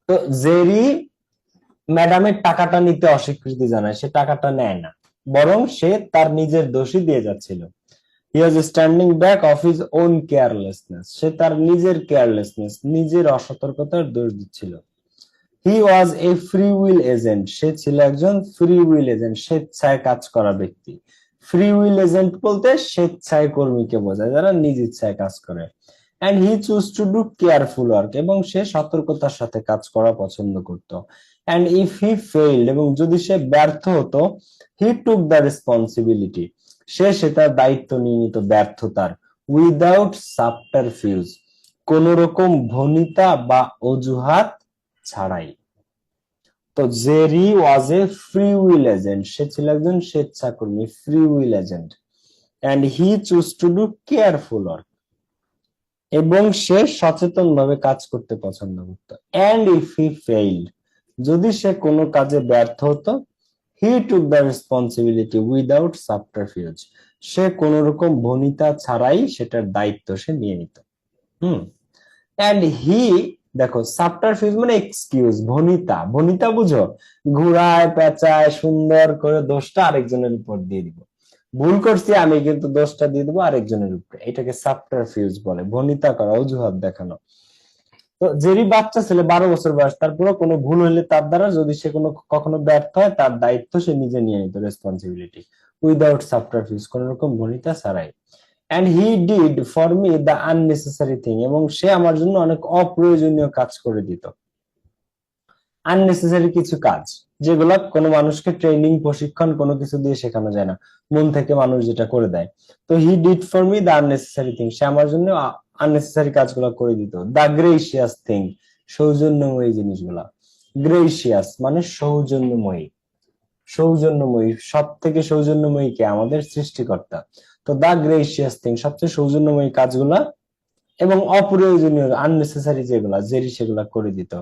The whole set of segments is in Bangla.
তো জেরি ম্যাডামের টাকাটা নিতে অস্বীকৃতি জানায়, সে টাকাটা নেয় না, বরং সে তার নিজের দোষই দিয়ে যাচ্ছিল। He was standing back of his own carelessness, সে তার নিজের কেয়ারলেসনেস, নিজের অসতর্কতার দোষ দিচ্ছিল। He was a free will agent, সে ছিল একজন ফ্রি উইল এজেন্ট, স্বেচ্ছায় কাজ করা ব্যক্তি। ফ্রি উইল এজেন্ট বলতে স্বেচ্ছায় কর্মীকে বোঝায়, যারা নিজ ইচ্ছায় কাজ করে। And he choose to do careful work, এবং সে সতর্কতার সাথে কাজ করা পছন্দ করত। অ্যান্ড ইফ হি ফেইল্ড, এবং যদি সে ব্যর্থ হতো, হি টুক দ্য রেসপন্সিবিলিটি, সে সেটার দায়িত্ব নিয়ে নিত ব্যর্থতার। উইদাউট সাবটারফিউজ, কোন রকম ভনিতা বা অজুহাত ছাড়াই। তো Jerry was a free will agent, সে ছিল একজন স্বেচ্ছাকর্মী, free will agent. And he choose to do careful work, এবং সে সচেতন ভাবে কাজ করতে পছন্দ করত। অ্যান্ড ইফ হি ফেইল্ড, যদি সে কোনো কাজে ব্যর্থ হতো, he took the responsibility without subterfuge, সে কোন রকম ভনিতা ছাড়াই সেটার দায়িত্ব সে নিয়ে নিত। হুম। অ্যান্ড হি, দেখো সাবটারফিউজ মানে এক্সকিউজ, ভনিতা, ভনিতা বুঝো, ঘুরায় পেঁচায় সুন্দর করে দোষটা আরেকজনের উপর দিয়ে দিব, ভুল করছি আমি কিন্তু দোষটা দিয়ে দেবো আরেকজনের উপরে, এটাকে সাবটারফিউজ বলে, ভনিতা করা, অজুহাত দেখানো। তো জেরি বাচ্চা ছেলে, 12 বছর বয়স, তারপরে কোনো ভুল হলে তার দ্বারা, যদি সে কোনো কখনো ব্যর্থ হয়, তার দায়িত্ব সে নিজে নিয়ে নিত, রেসপন্সিবিলিটি, উইদাউট সাবটারফিউজ, কোন রকম ভনিতা ছাড়াই। And he did for me the unnecessary thing, এবং সে আমার জন্য অনেক অপ্রয়োজনীয় কাজ করে দিত। আননেসেসারি কিছু কাজ, যেগুলো কোনো মানুষকে ট্রেনিং, প্রশিক্ষণ কোনো কিছু দিয়ে শেখানো যায় না, মন থেকে মানুষ যেটা করে দেয়। তো he did for me the unnecessary thing, সে আমার জন্য আননেসেসারি কাজগুলো করে দিত। দ্য গ্রেসিয়াস থিং, সৌজন্যময়ী জিনিসগুলা। গ্রেসিয়াস মানে সৌজন্যময়ী, সৌজন্যময়ী, সব থেকে সৌজন্যময়ী কে? আমাদের সৃষ্টিকর্তা। তো দা গ্রেসিয়াস থিং, সবচেয়ে সৌজন্যময়ী কাজগুলা এবং অপ্রয়োজনীয় আননেসেসারি যেগুলা, জেরি সেগুলা করে দিত।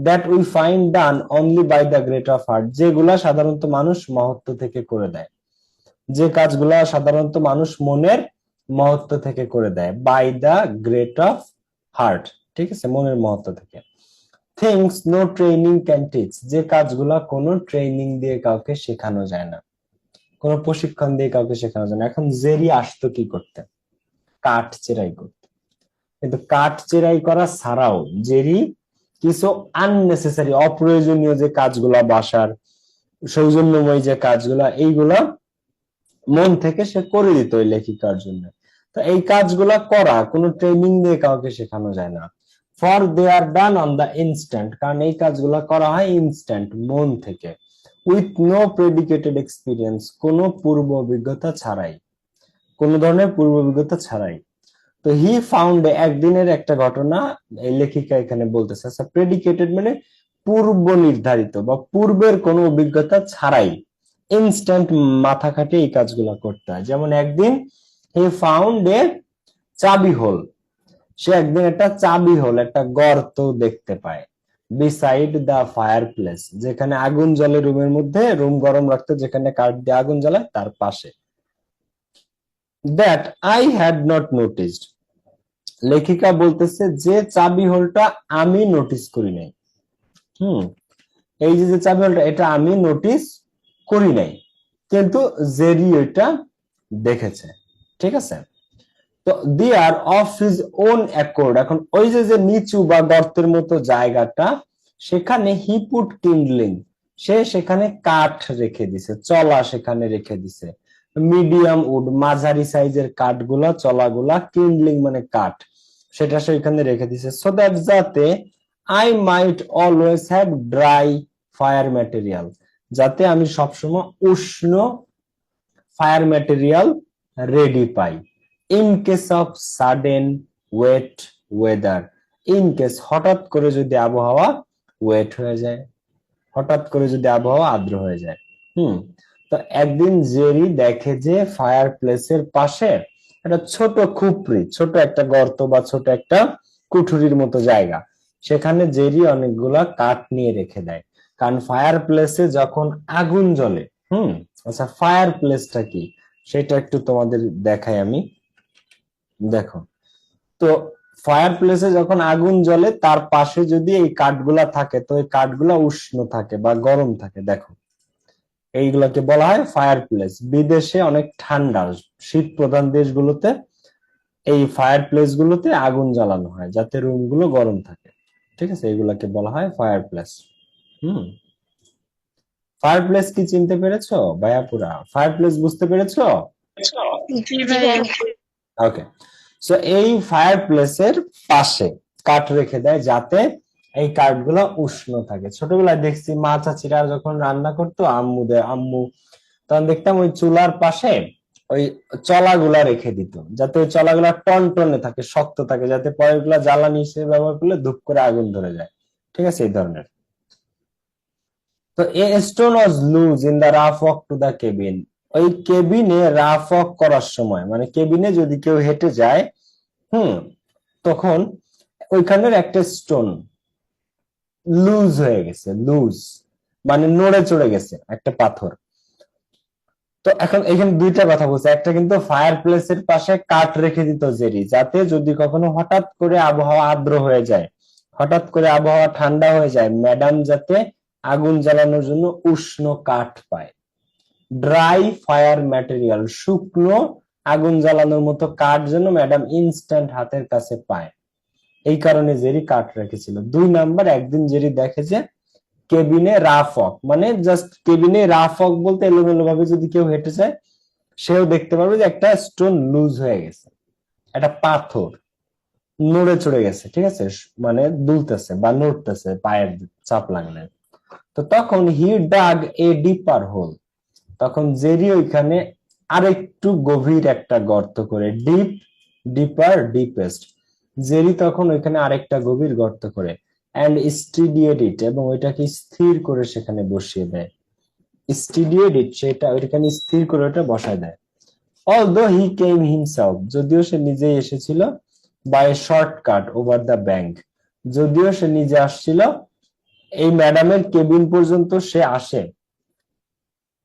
That we find done only by the great of heart, যেগুলা সাধারণত মানুষ মহত্ব থেকে করে দেয়, যে কাজগুলা সাধারণত মানুষ মনের মহত্ব থেকে করে দেয়, by the great of heart, ঠিক আছে, মনের মহত্ব থেকে। Things no training can teach, যে কাজগুলা কোনো ট্রেনিং দিয়ে কাউকে শেখানো যায় না, কোনো প্রশিক্ষণ দিয়ে কাউকে শেখানো যায় না। এখন জেরি আসতো কি করতে? কাঠ চেরাই করতে। কিন্তু কাঠ চেরাই করা ছাড়াও জেরি কিছু আননেসেসারি, অপ্রয়োজনীয় যে কাজগুলা, বাসার সৌজন্যময় যে কাজগুলা, এইগুলা মন থেকে সে করে দিত ওই লেখিকার জন্য। তো এই কাজগুলা করা কোনো ট্রেনিং দিয়ে কাউকে শেখানো যায় না। For they are done on the instant, কারণ এই কাজগুলা করা হয় ইনস্ট্যান্ট, মন থেকে। উইথ নো প্রেডিকেটেড এক্সপিরিয়েন্স, কোনো পূর্ব অভিজ্ঞতা ছাড়াই, কোনো ধরনের পূর্ব অভিজ্ঞতা ছাড়াই। তো হি ফাউন্ড, একদিনের একটা ঘটনা এই লেখিকা এখানে বলতেছে। আচ্ছা, প্রেডিকেটেড মানে পূর্ব নির্ধারিত বা পূর্বের কোনো অভিজ্ঞতা ছাড়াই ইনস্ট্যান্ট মাথা খাটিয়ে এই কাজগুলো করতে হয়। যেমন একদিন হি ফাউন্ড এ চাবি হোল, সে একদিন একটা চাবি হোল, একটা গর্ত দেখতে পায়। বিসাইড দা ফায়ার প্লেস, যেখানে আগুন জ্বলে, রুমের মধ্যে, রুম গরম রাখতে যেখানে কাঠ দিয়ে আগুন জ্বালায় তার পাশে। That I had not noticed, লেখিকা বলতেছে যে চাবি হোলটা আমি নোটিস করি নাই। হুম। এই যে চাবি হোলটা, এটা আমি নোটিস করি নাই, কিন্তু জেরি এটা দেখেছে, ঠিক আছে। তো দিয়ার অফ হিজ ওন অ্যাকর্ড, এখন ওই যে নিচু বা গর্তের মতো জায়গাটা, সেখানে হি পুট কিন্ডলিং, সে সেখানে কাঠ রেখে দিছে, চলা সেখানে রেখে দিছে। মিডিয়াম উড, মাঝারি সাইজের কাঠগুলা, চলাগুলা, কিন্ডলিং মানে কাঠ, সেটা সে এখানে রেখে দিছে। সো দ্যাট, যাতে I might always have dry fire material, যাতে আমি সবসময় উষ্ণ fire material ready pi. In case of sudden wait weather, in case হঠাৎ করে যদি আবহাওয়া ওয়েট হয়ে যায়, হঠাৎ করে যদি আবহাওয়া আর্দ্র হয়ে যায়। হুম। তো একদিন জেরি দেখে যে ফায়ার প্লেসের পাশে একটা ছোট খুপড়ি, ছোট একটা গর্ত বা ছোট একটা কুঠুরির মতো জায়গা, সেখানে জেরি অনেকগুলা কাঠ নিয়ে রেখে দেয়। কারণ ফায়ার প্লেসে যখন আগুন জ্বলে, হুম, আচ্ছা ফায়ার প্লেসটা কি সেটা একটু তোমাদের দেখাই আমি। দেখো, তো ফায়ার প্লেসে যখন আগুন জ্বলে তার পাশে যদি এই কাঠগুলা থাকে তো এই কাঠগুলা উষ্ণ থাকে বা গরম থাকে। দেখো এইগুলাকে বলা হয় ফায়ার প্লেস। বিদেশে অনেক ঠান্ডা, শীত প্রধান দেশগুলোতে এই ফায়ার প্লেস গুলোতে আগুন জ্বালানো হয় যাতে রুম গুলো গরম থাকে। ঠিক আছে, এগুলাকে বলা হয় ফায়ার প্লেস। হুম, ফায়ার প্লেস কি চিনতে পেরেছো ভাইয়াপুরা? ফায়ার প্লেস বুঝতে পেরেছো? জি ভাইয়া। ওকে, সো এই ফায়ার প্লেসের পাশে কাঠ রেখে দেয় যাতে এই কাঠগুলো উষ্ণ থাকে। ছোটবেলায় দেখছি মা চাচিরা যখন রান্না করতো, আম্মু তখন দেখতাম ওই চুলার পাশে ওই চলাগুলা রেখে দিত যাতে ওই চলাগুলা টনটনে থাকে, শক্ত থাকে, যাতে পরে গুলা জ্বালানি হিসেবে ব্যবহার করলে ধূপ করে আগুন ধরে যায়। ঠিক আছে, এই ধরনের। তো a stone was loose in the rough walk to the cabin. ওই কেবিনে রাফ ওয়াক করার সময়, মানে কেবিনে যদি কেউ হেঁটে যায়, হুম, তখন ওইখানের একটা স্টোন লুজ হয়ে গেছে। লুজ মানে নড়ে চড়ে গেছে একটা পাথর। তো এখন এখানে দুইটা কথা বলছে, একটা কিন্তু ফায়ার প্লেসের পাশে কাঠ রেখে দিত জেরি, যাতে যদি কখনো হঠাৎ করে আবহাওয়া আর্দ্র হয়ে যায়, হঠাৎ করে আবহাওয়া ঠান্ডা হয়ে যায়, ম্যাডাম যাতে আগুন জ্বালানোর জন্য উষ্ণ কাঠ পায়। ড্রাই ফায়ার ম্যাটেরিয়াল, শুকনো আগুন জ্বালানোর মতো কাঠ যেন ম্যাডাম ইনস্ট্যান্ট হাতের কাছে পায়, এই কারণে জেরি কাঠ রেখেছিল। 2 নাম্বার, একদিন জেরি দেখে যে কেবিনে রাফ ওয়াক, মানে জাস্ট কেবিনে রাফ ওয়াক বলতে এলোমেলো ভাবে যদি কেউ হেঁটে যায় সেও দেখতে পারবে যে একটা স্টোন লুজ হয়ে গেছে, একটা পাথর নড়ে চড়ে গেছে। ঠিক আছে, মানে দুলতেছে বা নড়তেছে পায়ের চাপ লাগলে। তো তখন হি ডাগ এ ডিপার হোল, তখন জেরি ওইখানে আরেকটু গভীর একটা গর্ত করে, ডিপ, ডিপার, ডিপেস্ট, জেরি তখন ওইখানে আরেকটা গভীর গর্ত করে, অ্যান্ড স্টিডিয়েট ইট, এবং ওইটাকে স্থির করে সেখানে বসিয়ে দেয়। স্টিডিয়েট ইট, সেটা ওইখানে স্থির করে ওটা বসায় দেয়। Although he came himself, যদিও সে নিজেই এসেছিল, by a shortcut over the bank, যদিও সে নিজে আসছিল, এই ম্যাডামের কেবিন পর্যন্ত সে আসে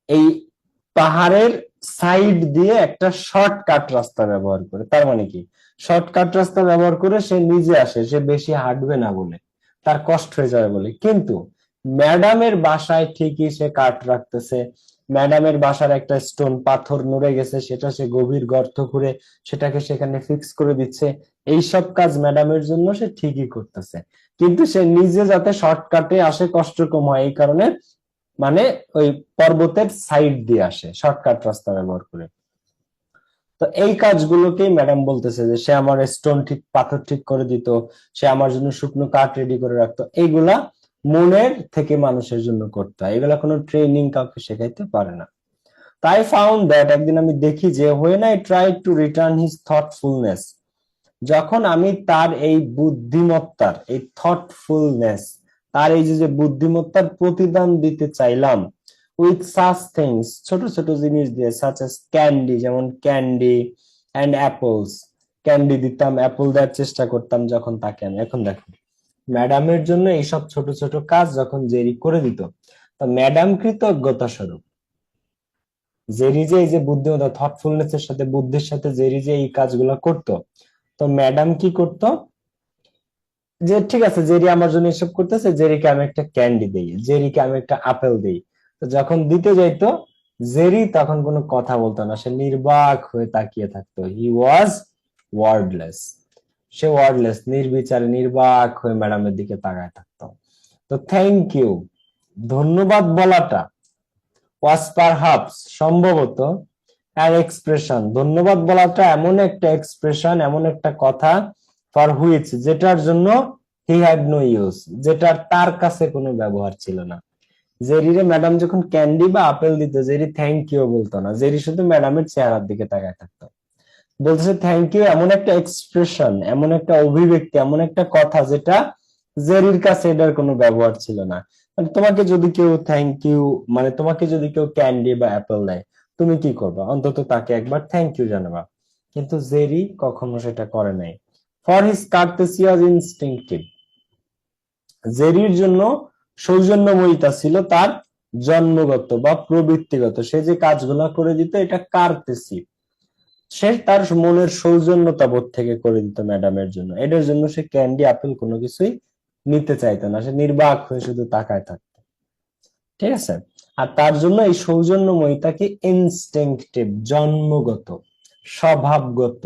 এই পাহাড়ের সাইড দিয়ে একটা শর্টকাট রাস্তা ব্যবহার করে। তার মানে কি, শর্টকাট রাস্তা ব্যবহার করে সে নিজে আসে, সে বেশি হাঁটবে না বলে, তার কষ্ট হয়ে যাবে বলে। কিন্তু ম্যাডামের বাসায় ঠিকই সে কাঠ রাখতেছে, ম্যাডামের বাসার একটা স্টোন পাথর নড়ে গেছে, সেটা সে গভীর গর্ত করে সেটাকে সেখানে ফিক্স করে দিচ্ছে। এইসব কাজ ম্যাডামের জন্য সে ঠিকই করতেছে, কিন্তু সে নিজে যাতে শর্টকাটে আসে, কষ্ট কম হয়, এই কারণে মানে ওই পর্বতের সাইড দিয়ে আসে শর্টকাট রাস্তা ব্যবহার করে। তো এই কাজগুলোকেই ম্যাডাম বলতেছে যে সে আমার স্টোন ঠিক, পাথর ঠিক করে দিত, সে আমার জন্য শুকনো কাঠ রেডি করে রাখতো। এইগুলা মনের থেকে মানুষের জন্য করতে হয়, এগুলা কোনো ট্রেনিং কাউকে শেখাইতে পারে না। তাই ফাউন্ড দ্যাট, একদিন আমি দেখি যে when I tried to return his thoughtfulness, যখন আমি তার এই বুদ্ধিমত্তার, এই থটফুলনেস, তার এই যে বুদ্ধিমত্তার প্রতিদান দিতে চাইলাম, উইথ সাচ থিংস, ছোট ছোট জিনিস দিয়ে, সাচ এস ক্যান্ডি, যেমন ক্যান্ডি অ্যান্ড অ্যাপলস, ক্যান্ডি দিতাম, অ্যাপল দেওয়ার চেষ্টা করতাম যখন তাকে আমি। এখন দেখো ম্যাডামের জন্য এইসব ছোট ছোট কাজ যখন জেরি করে দিত, তো ম্যাডাম কৃতজ্ঞতা স্বরূপ জেরি যে এই যে বুদ্ধিমত্তা, থটফুলনেস এর সাথে, বুদ্ধির সাথে জেরি যে এই কাজগুলো করতো, তো ম্যাডাম কি করতো, যে ঠিক আছে জেরি আমার জন্য এসব করতেছে, জেরিকে আমি একটা ক্যান্ডি দেই, জেরিকে আমি একটা আপেল দেই। তো যখন দিতে যাইতো জেরি তখন কোনো কথা বলতো না, সে নির্বাক হয়ে তাকিয়ে থাকতো। He was wordless, say wordless, নির্বিচারে নির্বাক হয়ে ম্যাডামের দিকে তাকায় থাকতো। তো থ্যাংক ইউ, ধন্যবাদ বলাটা, ওয়াজ পারহাপস, সম্ভবত, আর এক্সপ্রেশন, ধন্যবাদ বলাটা এমন একটা এক্সপ্রেশন, এমন একটা কথা, ফর হুইচ, যেটার জন্য হি হ্যাড নো ইউজ, যেটার তার কাছে কোনো ব্যবহার ছিল না। জেরিরে ম্যাডাম যখন ক্যান্ডি বা আপেল দিত, জেরি থ্যাংক ইউ বলতো না, জেরি শুধু ম্যাডামের চেহারার দিকে তাকায় থাকতো। বলছে থ্যাংক ইউ এমন একটা এক্সপ্রেশন, এমন একটা অভিব্যক্তি, এমন একটা কথা যেটা জেরির কাছে এটার কোনো ব্যবহার ছিল না। মানে তোমাকে যদি কেউ থ্যাংক ইউ, মানে তোমাকে যদি কেউ ক্যান্ডি বা অ্যাপেল দেয়, তুমি কি করবা? অন্তত তাকে একবার থ্যাংক ইউ জানাবা। কিন্তু জেরি কখনো সেটা করে নাই। ফর হিজ কার্টেসি ওয়াজ ইনস্টিংক্টিভ, জেরির জন্য সৌজন্যময়িতা ছিল তার জন্মগত বা প্রবৃত্তিগত, সে যে কাজগুলো করে দিত এটা কার্টেসি, সে তার মনের সৌজন্যতা বোধ থেকে করে দিত ম্যাডামের জন্য, এটার জন্য সে ক্যান্ডি আপেল কোনো কিছুই নিতে চাইতো না, সে নির্বাক হয়ে শুধু তাকায় থাকতো। ঠিক আছে, আর তার জন্য এই সৌজন্যময়িতাকে ইনস্টিংক্টিভ, জন্মগত, স্বভাবগত,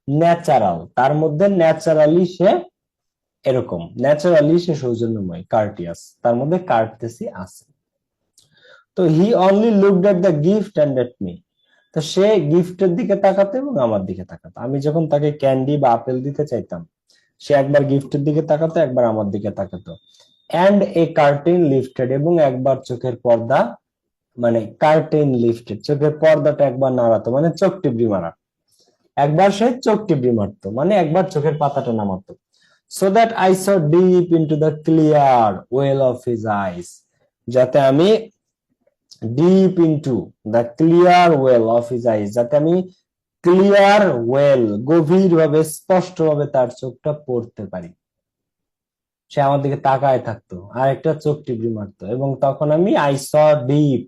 ন্যাচারাল, তার মধ্যে ন্যাচারালি সে এরকম, ন্যাচারালি সে সৌজন্যময়, কার্টিয়াস, তার মধ্যে কার্টেসি আছে। তো he only looked at the gift and at me, তো সে গিফটের দিকে তাকাতো এবং আমার দিকে তাকাতো। আমি যখন তাকে ক্যান্ডি বা আপেল দিতে চাইতাম, সে একবার গিফটের দিকে তাকাতো, একবার আমার দিকে তাকাতো। এন্ড এ কার্টেন লিফটেড, এবং একবার চোখের পর্দা, মানে কার্টেন লিফটেড, চোখের পর্দাটা একবার নাড়াতো, মানে চোখ টিপড়ি মারা। একবার সে চোখ টিপড়ি মারতো, মানে একবার চোখের পাতাটা নামাতো। So that I saw deep into the clear well of his eyes, যাতে আমি deep into the clear well of his eyes, যাতে আমি ক্লিয়ার ওয়েল, গভীর ভাবে, স্পষ্ট ভাবে তার চোখটা পড়তে পারি। সে আমার দিকে তাকায় থাকতো আর একটা চোখ টিপড়ি মারতো, এবং তখন আমি আই স ডিপ,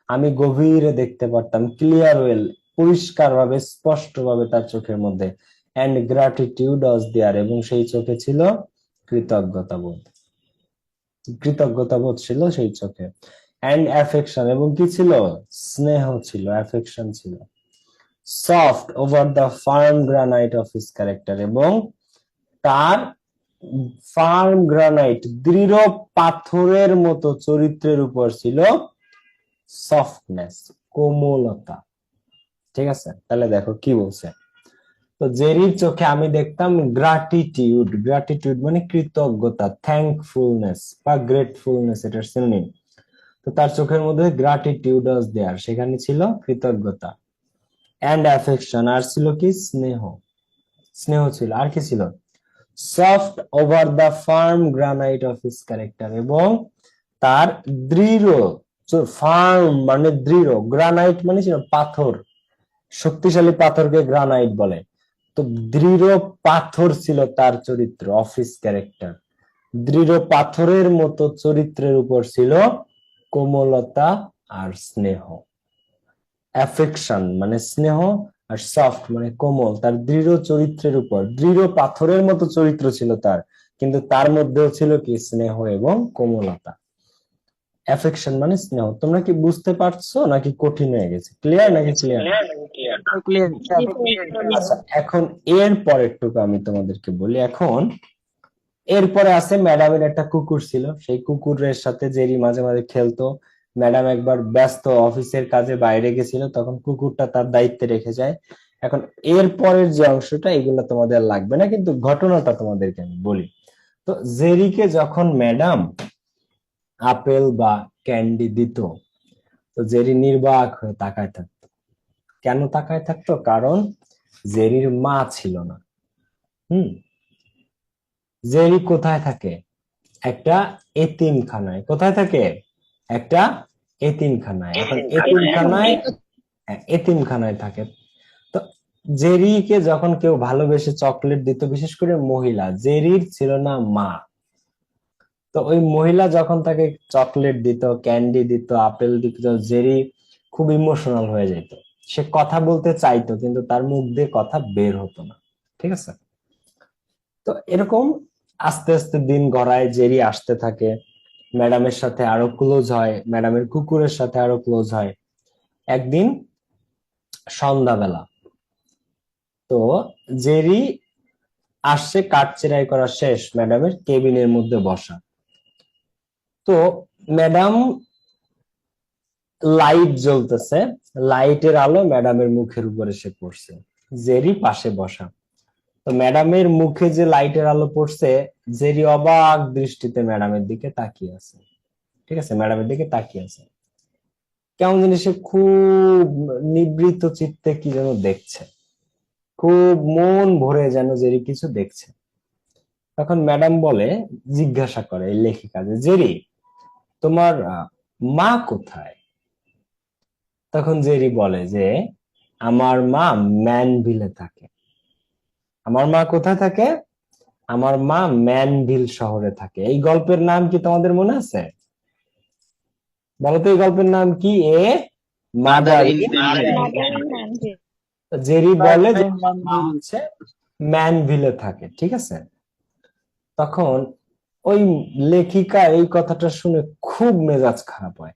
আমি গভীরে দেখতে পারতাম, ক্লিয়ার ওয়েল, পরিষ্কার ভাবে, স্পষ্ট ভাবে তার চোখের মধ্যে। এন্ড গ্রাটিটিউড ওয়াজ দেয়ার, এবং সেই চোখে ছিল কৃতজ্ঞতা বোধ, কৃতজ্ঞতা বোধ ছিল সেই চোখে। এন্ড অ্যাফেকশন, এবং কি ছিল, স্নেহ ছিল, অ্যাফেকশন ছিল। Soft over the farm granite of his character, এবং তার ফার্ম গ্রানাইট, দৃঢ় পাথরের মতো চরিত্রের উপর ছিল সফটনেস, কোমলতা। ঠিক আছে, তাহলে দেখো কি বলছে। তো জেরির চোখে আমি দেখতাম গ্রাটিটিউড, গ্রাটিটিউড মানে কৃতজ্ঞতা, থ্যাঙ্কফুলনেস বা গ্রেটফুলনেস, এটার সিনোনিম। তো তার চোখের মধ্যে গ্রাটিটিউড ওয়াজ দেয়ার, সেখানে ছিল কৃতজ্ঞতা। এন্ড অ্যাফেকশন, আর ছিল কি, স্নেহ, স্নেহ ছিল। আর কি ছিল, soft over the farm granite of his character, এবং তার দৃঢ়, ফার্ম মানে দৃঢ়, গ্রানাইট মানে ছিল পাথর, শক্তিশালী পাথরকে গ্রানাইট বলে। তো দৃঢ় পাথর ছিল তার চরিত্র, অফ হিজ ক্যারেক্টার, দৃঢ় পাথরের মতো চরিত্রের উপর ছিল কোমলতা আর স্নেহ। অ্যাফেকশন মানে স্নেহ, আর সফট মানে কোমল, তার দৃঢ় চরিত্রের উপর, দৃঢ় পাথরের মতো চরিত্র ছিল তার, কিন্তু তার মধ্যেও ছিল কি, স্নেহ এবং কোমলতা। অ্যাফেকশন মানে স্নেহ। তোমরা কি বুঝতে পারছো নাকি কঠিন হয়ে গেছে? ক্লিয়ার নাকি ক্লিয়ার? ক্লিয়ার। আচ্ছা, এখন এর পরেরটুকু আমি তোমাদেরকে বলি। এখন এরপরে আছে ম্যাডামের একটা কুকুর ছিল, সেই কুকুরের সাথে জেরি মাঝে মাঝে খেলতো। ম্যাডাম একবার ব্যস্ত অফিসের কাজে বাইরে গেছিল, তখন কুকুরটা তার দায়িত্বে রেখে যায়। এখন এর পরের যে অংশটা, এগুলো তোমাদের লাগবে না, কিন্তু ঘটনাটা তোমাদেরকে আমি বলি। তো জেরিকে যখন ম্যাডাম আপেল বা ক্যান্ডি দিত, তো জেরি নির্বাক হয়ে তাকায় থাকতো। কেন তাকায় থাকতো? কারণ জেরির মা ছিল না। হুম, জেরি কোথায় থাকে? একটা এতিমখানায়। কোথায় থাকে? একটা এতিমখানায়। এখন এতিমখানায়, এতিমখানায় থাকে। তো জেরিকে যখন কেউ ভালোবেসে চকলেট দিত, বিশেষ করে মহিলা, জেরির ছিল না মা, তো ওই মহিলা যখন তাকে চকলেট দিত, ক্যান্ডি দিত, আপেল দিত, জেরি খুব ইমোশনাল হয়ে যেত। সে কথা বলতে চাইতো, কিন্তু তার মুখ দিয়ে কথা বের হতো না। ঠিক আছে, তো এরকম আস্তে আস্তে দিন গড়ায়, জেরি আসতে থাকে, ম্যাডামের সাথে আরো ক্লোজ হয়, ম্যাডামের কুকুরের সাথে আরো ক্লোজ হয়। একদিন সন্ধ্যাবেলা, তো জেরি আসছে, কাঠচেরাই করা শেষ, ম্যাডামের কেবিনের মধ্যে বসা। তো ম্যাডাম, লাইট জ্বলতেছে, লাইটের আলো ম্যাডামের মুখের উপর এসে পড়ছে, জেরি পাশে বসা। তো ম্যাডামের মুখে যে লাইটের আলো পড়ছে, জেরি অবাক দৃষ্টিতে ম্যাডামের দিকে তাকিয়ে আছে। ঠিক আছে, ম্যাডামের দিকে তাকিয়ে আছে, কেমন জিনিস, সে খুব নিবৃত চিত্তে কি যেন দেখছে, খুব মন ভরে যেন জেরি কিছু দেখছে। তখন ম্যাডাম বলে, জিজ্ঞাসা করে এই লেখিকা, যে জেরি, তোমার মা কোথায়? তখন জেরি বলে যে, আমার মা ম্যানভিলে থাকে। আমার মা কোথায় থাকে? আমার মা ম্যানভিল শহরে থাকে। এই গল্পের নাম কি তোমাদের মনে আছে? বলো তো, এই গল্পের নাম কি? A mother in Mother in Mother in Manville. Jerry but বলে যে আই আমার মা হচ্ছে ম্যানভিলে থাকে, ঠিক আছে। তখন ওই লেখিকা এই কথাটা শুনে খুব মেজাজ খারাপ হয়,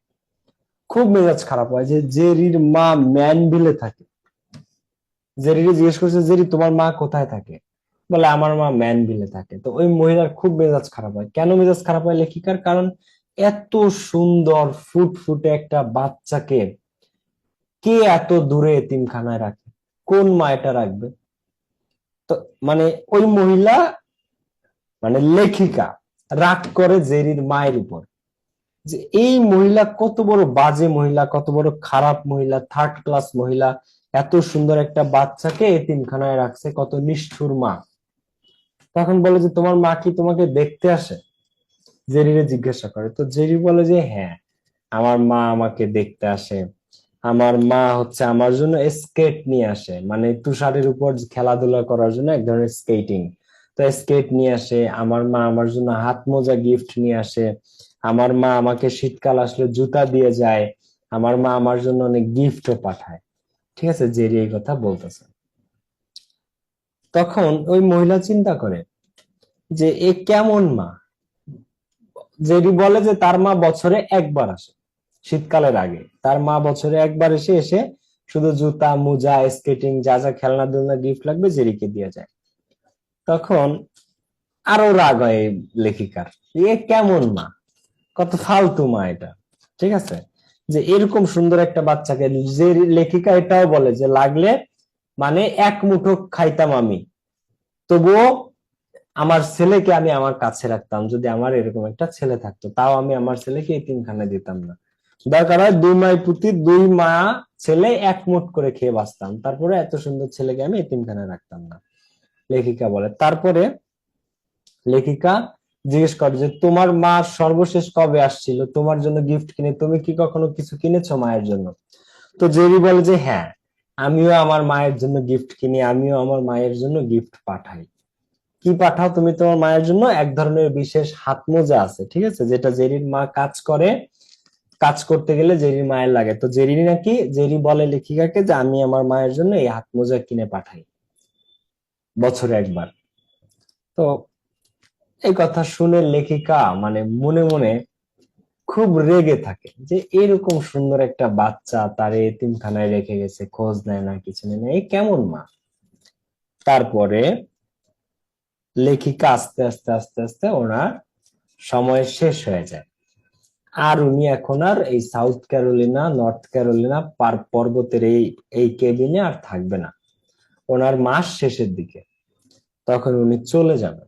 খুব মেজাজ খারাপ হয় যে জেরির মা ম্যানভিলে থাকে। জেরিকে জিজ্ঞেস করছে, জেরি তোমার মা কোথায় থাকে? বলে আমার মা ম্যানভিলে থাকে। তো ওই মহিলার খুব মেজাজ খারাপ হয়। কেন মেজাজ খারাপ হয় লেখিকার? কারণ এত সুন্দর ফুটফুটে একটা বাচ্চাকে কে এত দূরে এতিমখানায় রাখে? কোন মা এটা রাখবে? তো মানে ওই মহিলা, মানে লেখিকা রাগ করে জেরির মায়ের উপর, যে এই মহিলা কত বড় বাজে মহিলা, কত বড় খারাপ মহিলা, থার্ড ক্লাস মহিলা, এত সুন্দর একটা বাচ্চাকে এতিমখানায় রাখছে, কত নিষ্ঠুর মা। তখন বলে যে তোমার মা কি তোমাকে দেখতে আসে? জেরিরে জিজ্ঞাসা করে। তো জেরি বলে যে হ্যাঁ, আমার মা আমাকে দেখতে আসে। আমার মা হচ্ছে আমার জন্য স্কেট নিয়ে আসে, মানে তুষারের উপর খেলাধুলা করার জন্য এক ধরনের স্কেটিং। তো স্কেট নিয়ে আসে। আমার মা আমার জন্য হাত মোজা গিফট নিয়ে আসে। আমার মা আমাকে শীতকাল আসলে জুতা দিয়ে যায়। আমার মা আমার জন্য অনেক গিফটও পাঠায়। ঠিক আছে, জেরি এই কথা বলতেছে। তখন ওই মহিলা চিন্তা করে যে এ কেমন মা। জেরি বলে যে তার মা বছরে একবার আসে, শীতকালের আগে তার মা বছরে একবার এসে এসে শুধু জুতা মোজা স্কেটিং যা যা খেলনা দুলনা গিফট লাগবে জেরিকে দিয়ে যায়। তখন আরো রাগ হয় এই লেখিকার, এ কেমন মা, কত ফালতু মা এটা। ঠিক আছে, যে এরকম সুন্দর একটা বাচ্চাকে, যে লেখিকা এটাও বলে যে লাগলে মানে এক মুঠো খাইতাম আমি, তবুও আমার ছেলেকে আমি আমার কাছে রাখতাম। যদি আমার এরকম একটা ছেলে থাকতো, তাও আমি আমার ছেলেকে এতিমখানায় দিতাম না। দরকার হয় দুই মাই পুঁতি দুই মা ছেলে এক মুঠ করে খেয়ে বাঁচতাম, তারপরে এত সুন্দর ছেলেকে আমি এতিমখানায় রাখতাম না, লেখিকা বলে। তারপরে লেখিকা জিজ্ঞেস করে যে তোমার মা সর্বশেষ কবে আসছিল তোমার জন্য গিফট কিনে? তুমি কি কখনো কিছু কিনেছো মায়ের জন্য? তো জেরি বলে যে হ্যাঁ, আমিও আমার মায়ের জন্য গিফট কিনি, আমিও আমার মায়ের জন্য গিফট পাঠাই। কি পাঠাও তুমি তোমার মায়ের জন্য? এক ধরনের বিশেষ হাত মোজা আছে, ঠিক আছে, যেটা জেরির মা কাজ করে, কাজ করতে গেলে জেরির মায়ের লাগে। তো জেরি বলে লেখিকাকে যে আমি আমার মায়ের জন্য এই হাত মোজা কিনে পাঠাই বছরে একবার। তো এই কথা শুনে লেখিকা মানে মনে মনে খুব রেগে থাকে যে এরকম সুন্দর একটা বাচ্চা তার এতিমখানায় রেখে গেছে, খোঁজ নেয় না, কিছু নেয় না, এই কেমন মা। তারপরে লেখিকা আস্তে আস্তে আস্তে আস্তে ওনার সময় শেষ হয়ে যায়। আর উনি এখন আর এই সাউথ ক্যারোলিনা নর্থ ক্যারোলিনা পর্বতের এই এই কেবিনে আর থাকবে না। ওনার মাস শেষের দিকে তখন উনি চলে যাবেন।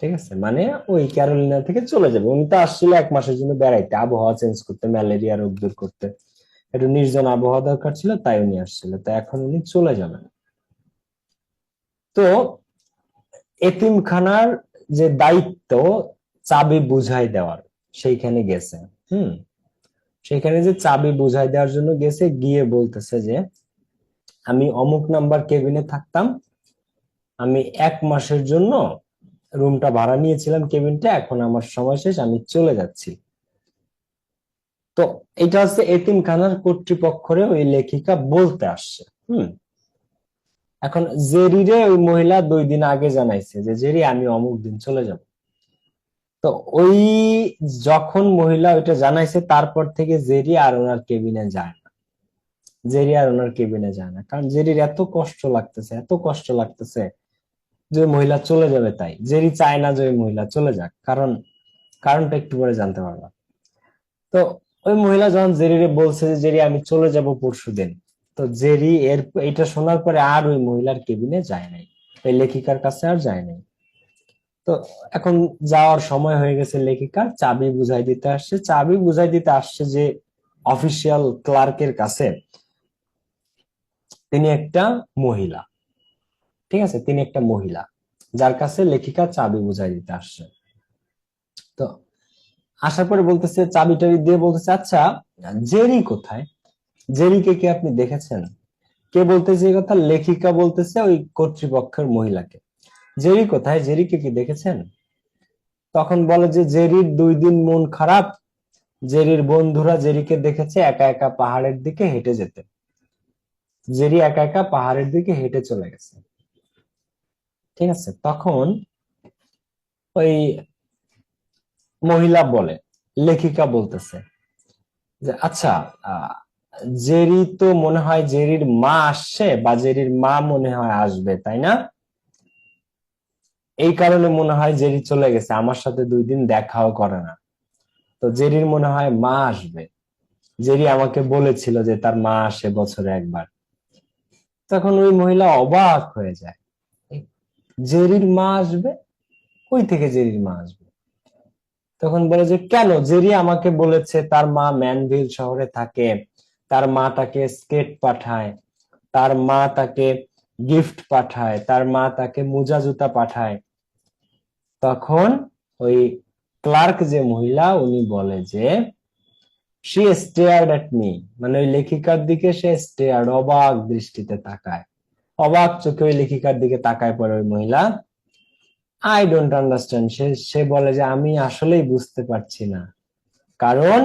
ঠিক আছে, মানে ওই ক্যারোলিনা থেকে চলে যাবে। উনি তো আসছিল 1 মাসের জন্য বেড়াইতে, আবহাওয়া চেঞ্জ করতে, ম্যালেরিয়া রোগ দূর করতে, একটু নির্জন আবহাওয়া দরকার ছিল, তাই উনি আসছিল। তো এখন উনি চলে যাবেন। তো এতিমখানার যে দায়িত্ব চাবি বুঝাই দেওয়ার, সেইখানে গেছে। হুম, সেখানে যে চাবি বুঝাই দেওয়ার জন্য গেছে, গিয়ে বলতেছে যে আমি অমুক নাম্বার কেবিনে থাকতাম, আমি 1 মাসের জন্য রুমটা ভাড়া নিয়েছিলাম, কেবিনটা, এখন আমার সময় শেষ, আমি চলে যাচ্ছি। তো এটা হচ্ছে এতিমখানার কর্তৃপক্ষরে ওই লেখিকা বলতে আসছে। হুম, এখন জেরিরে ওই মহিলা 2 দিন আগে জানাইছে যে জেরি আমি অমুক দিন চলে যাব। তো ওই যখন মহিলা ওইটা জানাইছে তারপর থেকে জেরি আর ওনার কেবিনে যায় না। জেরি আর ওনার কেবিনে যায় না, কারণ জেরির এত কষ্ট লাগতেছে, এত কষ্ট লাগতেছে যে মহিলা চলে যাবে। তাই জেরি চায় না যে ওই মহিলা চলে যাক, কারণ কারণটা একটু পরে জানতে পারবা। তো ওই মহিলা যখন জেরিরে বলছে যে জেরি আমি চলে যাব পরশুদিন, তো জেরি এটা শোনার পরে আর ওই মহিলার কেবিনে যায় নাই, ওই লেখিকার কাছে আর যায় নাই। তো এখন যাওয়ার সময় হয়ে গেছে, লেখিকার চাবি বুঝাই দিতে আসছে। চাবি বুঝাই দিতে আসছে যে অফিসিয়াল ক্লার্কের কাছে। তিনি একটা মহিলা, ঠিক আছে, তিনি একটা মহিলা যার কাছে লেখিকা চাবি বুঝাই দিতে আসছে। তো আসার পরে বলতেছে, চাবি টাবি দিয়ে বলতেছে আচ্ছা জেরি কোথায়? জেরিকে কি আপনি দেখেছেন? কে বলতেছে এই কথা? লেখিকা বলতেছে ওই কর্তৃপক্ষের মহিলাকে, জেরি কোথায়, জেরিকে কি দেখেছেন? তখন বলে যে জেরির 2 দিন মন খারাপ, জেরির বন্ধুরা জেরিকে দেখেছে একা একা পাহাড়ের দিকে হেঁটে যেতে। জেরি একা একা পাহাড়ের দিকে হেঁটে চলে গেছে। ঠিক আছে, তখন ওই মহিলা বলে, লেখিকা বলতেছে যে আচ্ছা, আহ, জেরি তো মনে হয় জেরির মা আসছে বা জেরির মা মনে হয় আসবে, তাই না? এই কারণে মনে হয় জেরি চলে গেছে, আমার সাথে 2 দিন দেখাও করে না। তো জেরির মনে হয় মা আসবে, জেরি আমাকে বলেছিল যে তার মা আসে বছরে একবার। তখন ওই মহিলা অবাক হয়ে যায়, জেরির মা আসবে? কই থেকে জেরির মা আসবে? তখন বলে যে কেন, জেরি আমাকে বলেছে তার মা ম্যানভিল শহরে থাকে, তার মা তাকে স্কেট পাঠায়, তার মা তাকে গিফট পাঠায়, তার মা তাকে মোজা জুতা পাঠায়। তখন ওই ক্লার্ক যে মহিলা উনি বলে যে শি স্টেয়ার্ড এট মি, মানে ওই লেখিকার দিকে সে স্টেয়ার্ড, অবাক দৃষ্টিতে তাকায়, অবাক চোখে ওই লেখিকার দিকে তাকায় পড়ে ওই মহিলা। আই ডোন্ট আন্ডারস্ট্যান্ড, সে সে বলে যে আমি আসলেই বুঝতে পারছি না, কারণ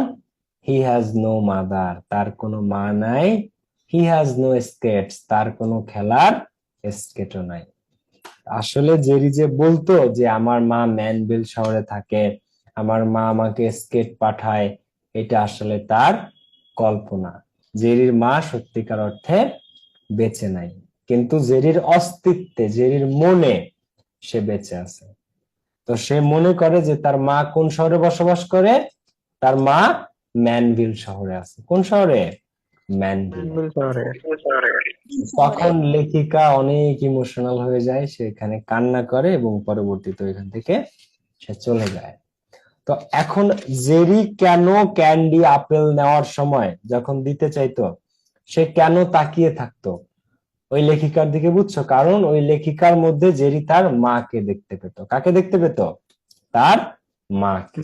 হি হ্যাজ নো মাদার, তার কোনো মা নাই, হি হ্যাজ নো স্কেটস, তার কোনো খেলার স্কেটও নাই। আসলে জেরি যে বলতো যে আমার মা ম্যানভিল শহরে থাকে, আমার মা আমাকে স্কেট পাঠায়, এটা আসলে তার কল্পনা। জেরির মা সত্যিকার অর্থে বেঁচে নাই, কিন্তু জেরির অস্তিত্বে, জেরির মনে সে বেঁচে আছে। তো সে মনে করে যে তার মা কোন শহরে বসবাস করে, তার মা ম্যানভিল শহরে আছে। কোন শহরে? ম্যানভিল। তখন লেখিকা অনেক ইমোশনাল হয়ে যায়, সে এখানে কান্না করে এবং পরবর্তীতে এখান থেকে সে চলে যায়। তো এখন জেরি কেন ক্যান্ডি আপেল নেওয়ার সময় যখন দিতে চাইতো সে কেন তাকিয়ে থাকতো ওই লেখিকার দিকে, বুঝছো? কারণ ওই লেখিকার মধ্যে জেরি তার মাকে দেখতে পেত। কাকে দেখতে পেত? তার মাকে।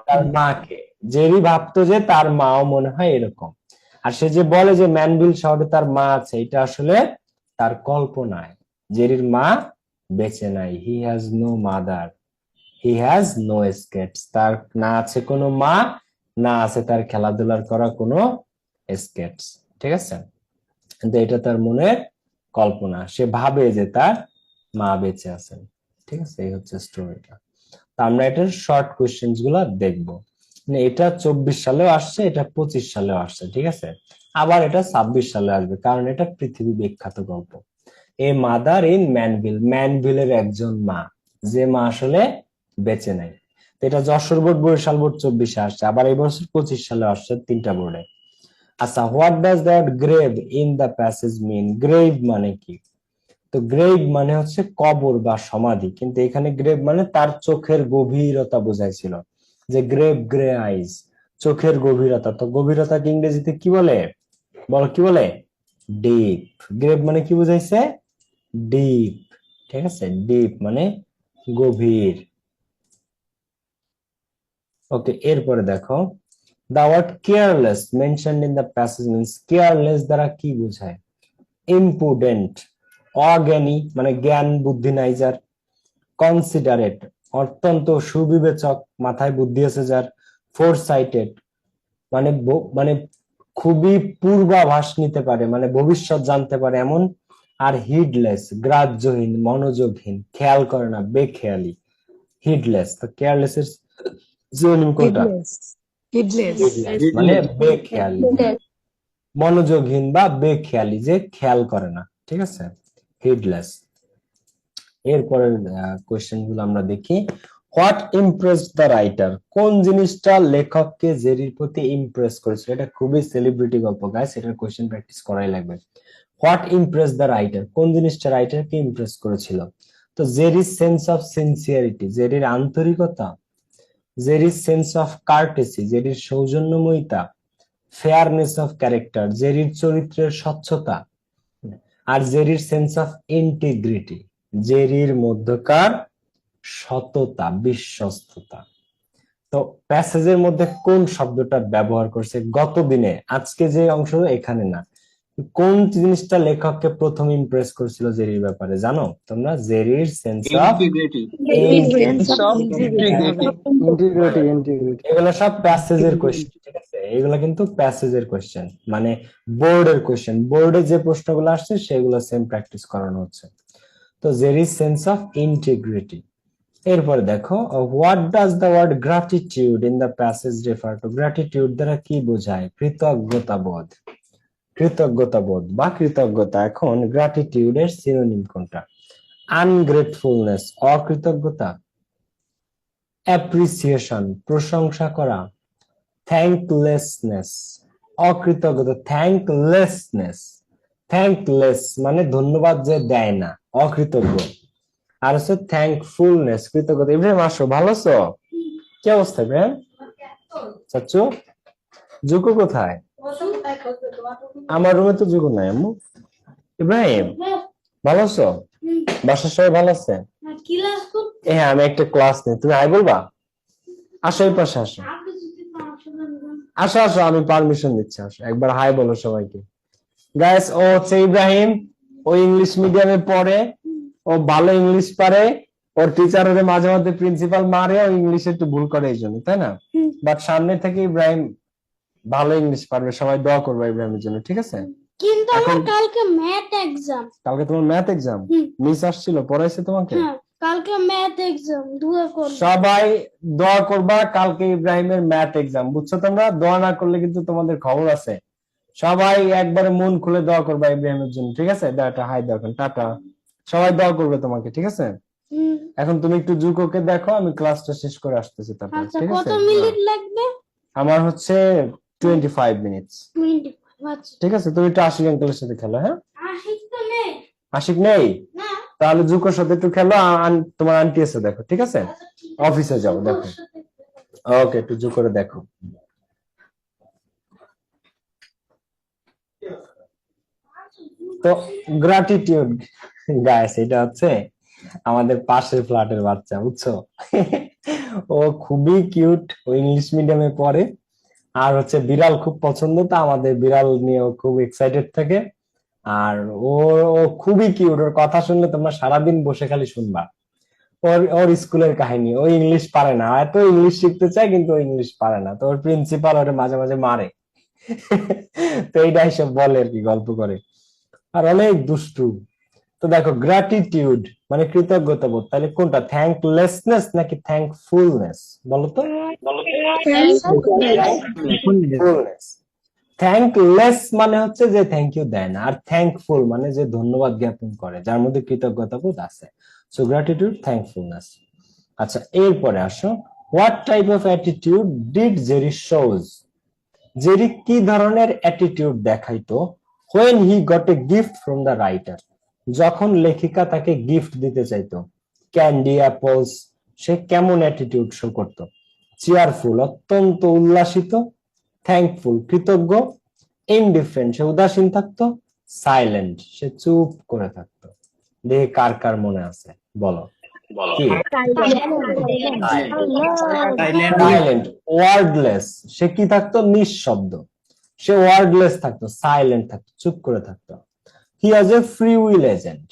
তার মাকে। জেরি ভাবতো যে তার মাও মনে হয় এরকম। আর সে যে বলে যে ম্যানভিল শহরে তার মা আছে, এটা আসলে তার কল্পনায়। জেরির মা বেঁচে নাই, he has no mother, he has no skates, তার না আছে কোনো মা, না আছে তার খেলাধুলার করা কোনো স্কেটস। ঠিক আছে, কিন্তু এটা তার মনের কল্পনা, সে ভাবে যে তার মা বেঁচে আছেন। ঠিক আছে, এই হচ্ছে স্টোরিটা। তো আমরা এটার শর্ট কোয়েশ্চেন গুলা দেখবো। এটা 24 সালেও আসছে, এটা 25 সালেও আসছে। ঠিক আছে, আবার এটা 26 সালে আসবে, কারণ এটা পৃথিবী বিখ্যাত গল্প। এ মাদার ইন ম্যানভিল, ম্যানভিলের একজন মা, যে মা আসলে বেঁচে নাই। তো এটা যশোর বোর্ড, বরিশাল বোর্ড 24-এ আসছে, আবার এই বছর 25 সালে আসছে, 3টা বোর্ডে। আচ্ছা, what does that grave in the passage mean? Grave মানে কি? তো গ্রেভ মানে হচ্ছে কবর বা সমাধি, কিন্তু এখানে গ্রেভ মানে তার চোখের গভীরতা বোঝাইছিল, যে গ্রেভ গ্রে আইজ, চোখের গভীরতা। তো গভীরতাকে ইংরেজিতে কি বলে? বল, কি বলে? ডিপ। গ্রেভ মানে কি বুঝাইছে? ডিপ। ঠিক আছে, ডিপ মানে গভীর। ওকে, এরপরে দেখো, the word careless mentioned in the passage means, careless দ্বারা কি বোঝায়? ইম্পুডেন্ট, অজ্ঞানী মানে জ্ঞান বুদ্ধি নাই যার। কনসিডারেট, অত্যন্ত সুবিবেচক, মাথায় বুদ্ধি আছে যার। ফোরসাইটেড মানে মানে খুবই পূর্বাভাস নিতে পারে, মানে ভবিষ্যৎ জানতে পারে এমন। আর হিডলেস, গ্রাহ্যহীন, মনোযোগহীন, খেয়াল করে না, বেখেয়ালি। হিডলেস। তো কেয়ারলেস এর সিনোনিম কোনটা? Heedless. হিডলেস মানে বেখেয়ালি, মনোযোগহীন বা বেখেয়ালি, যে খেয়াল করে না। ঠিক আছে, হিডলেস। এরপরের কোয়েশ্চেন গুলো আমরা দেখি। What impressed the writer? কোন জিনিসটা লেখককে জেরির প্রতি ইমপ্রেস করেছিল? এটা খুবই সেলিব্রিটি গল্প গাইস, এটার কোয়েশ্চেন প্র্যাকটিস করাই লাগবে। হোয়াট ইমপ্রেস দ্য রাইটার, কোন জিনিসটা রাইটারকে ইমপ্রেস করেছিল? তো জেরির সেন্স অফ সিনসিয়ারিটি, জেরির আন্তরিকতা। জেরির সেন্স অফ কার্টেসি, জেরির সৌজন্যময়িতা। ফেয়ারনেস অফ ক্যারেক্টার, জেরির চরিত্রের স্বচ্ছতা। আর জেরির সেন্স অফ ইন্টিগ্রিটি, জেরির মধ্যকার সততা, বিশ্বস্ততা। তো প্যাসেজের মধ্যে কোন শব্দটা ব্যবহার করছে গত দিনে, আজকে যে অংশ এখানে না, কোন জিনিসটা লেখককে প্রথম ইমপ্রেস করেছিল জেরির ব্যাপারে জানো তোমরা? জেরির sense of Sense of integrity. Integrity. এগুলো সব প্যাসেজের কোয়েশ্চেন। ঠিক আছে, এগুলো কিন্তু প্যাসেজের কোশ্চেন, মানে বোর্ডের কোশ্চেন, বোর্ডে যে প্রশ্নগুলো আসছে সেগুলো সেম প্র্যাকটিস করানো হচ্ছে। তো there is sense of integrity। এরপরে দেখো, what does the word gratitude in the passage refer to? Gratitude দ্বারা কি বোঝায়? কৃতজ্ঞতা বোধ, কৃতজ্ঞতা বোধ বা কৃতজ্ঞতা। এখন গ্র্যাটিটিউডের সিনোনিম কোনটা? আনগ্রেটফুলনেস, অকৃতজ্ঞতা। অ্যাপ্রিসিয়েশন, প্রশংসা করা। থ্যাঙ্কলেসনেস, অকৃতজ্ঞতা। থ্যাঙ্কলেসনেস, থ্যাঙ্কলেস মানে ধন্যবাদ যে দেয় না, অকৃতজ্ঞ। আর হচ্ছে থ্যাঙ্কফুলনেস, কৃতজ্ঞতা। ইব্রাহিম আসো, ভালো আছো? কি অবস্থা ইব্রাহিম? চাচ্চু, জুকু কোথায়? আমার রুমে তো জুকু নাই আম্মু। ইব্রাহিম ভালো আছো? বাসার সবাই ভালো আছে? হ্যাঁ, আমি একটা ক্লাস নেই, তুমি আই বলবা? আসো, এই পাশে আসো, আসো আসো, আমি পারমিশন দিচ্ছি, আসো একবার হাই বলো সবাইকে। গাইস, ও হচ্ছে ইব্রাহিম, ও ইংলিশ মিডিয়ামে পড়ে, ও ভালো ইংলিশ পারে, ওর টিচার ওরে মাঝে মাঝে প্রিন্সিপাল মারে, ও ইংলিশে একটু ভুল করে এই জন্য, তাই না? বাট সামনে থেকে ইব্রাহিম ভালো ইংলিশ পারবে, সবাই দোয়া করবে ইব্রাহিমের জন্য, ঠিক আছে? কিন্তু আমার এখন কালকে ম্যাথ এক্সাম। কালকে তোমার ম্যাথ এক্সাম মিস আসছিল, পড়াইছে তোমাকে? হ্যাঁ, কালকে ম্যাথ এক্সাম, দোয়া করবে। সবাই দোয়া করবা, কালকে ইব্রাহিমের ম্যাথ এক্সাম, বুঝছো? তোমরা দোয়া না করলে কিন্তু তোমাদের খবর আছে। সবাই একবারে মন খুলে দোয়া করবা ইব্রাহিমের জন্য, ঠিক আছে? দাও হাই দাও, টাটা। সবাই দোয়া করবে তোমাকে, ঠিক আছে? এখন তুমি একটু জুকোকে দেখো, আমি ক্লাসটা শেষ করে আসতেছি তারপর, আচ্ছা, ঠিক কত আছে? মিনিট লাগবে? আমার হচ্ছে 25 মিনিটস, 25। আচ্ছা, ঠিক আছে? তুমি একটু আশিক আঙ্কেলের সাথে খেলো, হ্যাঁ? আশিক তো নেই। আশিক নেই? না। তাহলে জুকোর সাথে একটু খেলো, তোমার আন্টি এসে দেখো, ঠিক আছে? আচ্ছা, ঠিক আছে। অফিসে যাও, দেখো। ওকে, একটু জুকোরে দেখো। তো গ্র্যাটিটিউড গাইস, এটা হচ্ছে আমাদের পাশের ফ্ল্যাটের বাচ্চা, বুঝছো? ও খুবই কিউট, ও ইংলিশ মিডিয়ামে পড়ে, আর হচ্ছে বিড়াল খুব পছন্দ, তো আমাদের বিড়াল নিয়ে ও খুব এক্সাইটেড থাকে। আর ও ও খুবই কিউট, ওর কথা শুনলে তোমরা সারাদিন বসে খালি শুনবা। ওর ওর স্কুলের কাহিনী, ও ইংলিশ পারে না, এত ইংলিশ শিখতে চায় কিন্তু ও ইংলিশ পারে না, তো ওর প্রিন্সিপাল ওরে মাঝে মাঝে মারে। তো এইটা সব বলে আর কি, গল্প করে, আর অনেক দুষ্টু। তো দেখো, গ্র্যাটিটিউড মানে কৃতজ্ঞতা বোধ, তাহলে কোনটা? থ্যাঙ্কলেসনেস নাকি থ্যাঙ্কফুলনেস? বলো তো। থ্যাঙ্কফুলনেস। থ্যাঙ্কলেস মানে হচ্ছে যে থ্যাংক ইউ দেয় না, আর থ্যাঙ্কফুল মানে যে ধন্যবাদ জ্ঞাপন করে, যার মধ্যে কৃতজ্ঞতা বোধ আছে। So gratitude, থ্যাঙ্কফুলনেস। আচ্ছা, এরপরে আসো, what type of attitude did Jerry shows? Jerry কি ধরনের attitude দেখাইতো when he got a gift from the writer? যখন লেখিকা তাকে গিফট দিতে চাইতো, ক্যান্ডি, অ্যাপলস, সে কেমন অ্যাটিটিউড শো করতো? চেয়ারফুল, অত্যন্ত উল্লাসিত। থ্যাঙ্কফুল, কৃতজ্ঞ। ইনডিফারেন্ট, সে উদাসীন থাকতো। সাইলেন্ট, সে চুপ করে থাকতো। দেখে কার কার মনে আছে, বলো কি? সাইলেন্ট, ওয়ার্ডলেস, সে কি থাকতো? নিঃশব্দ, সে ওয়ার্ডলেস থাকতো, সাইলেন্ট থাকতো, চুপ করে থাকতো। He was a free will agent.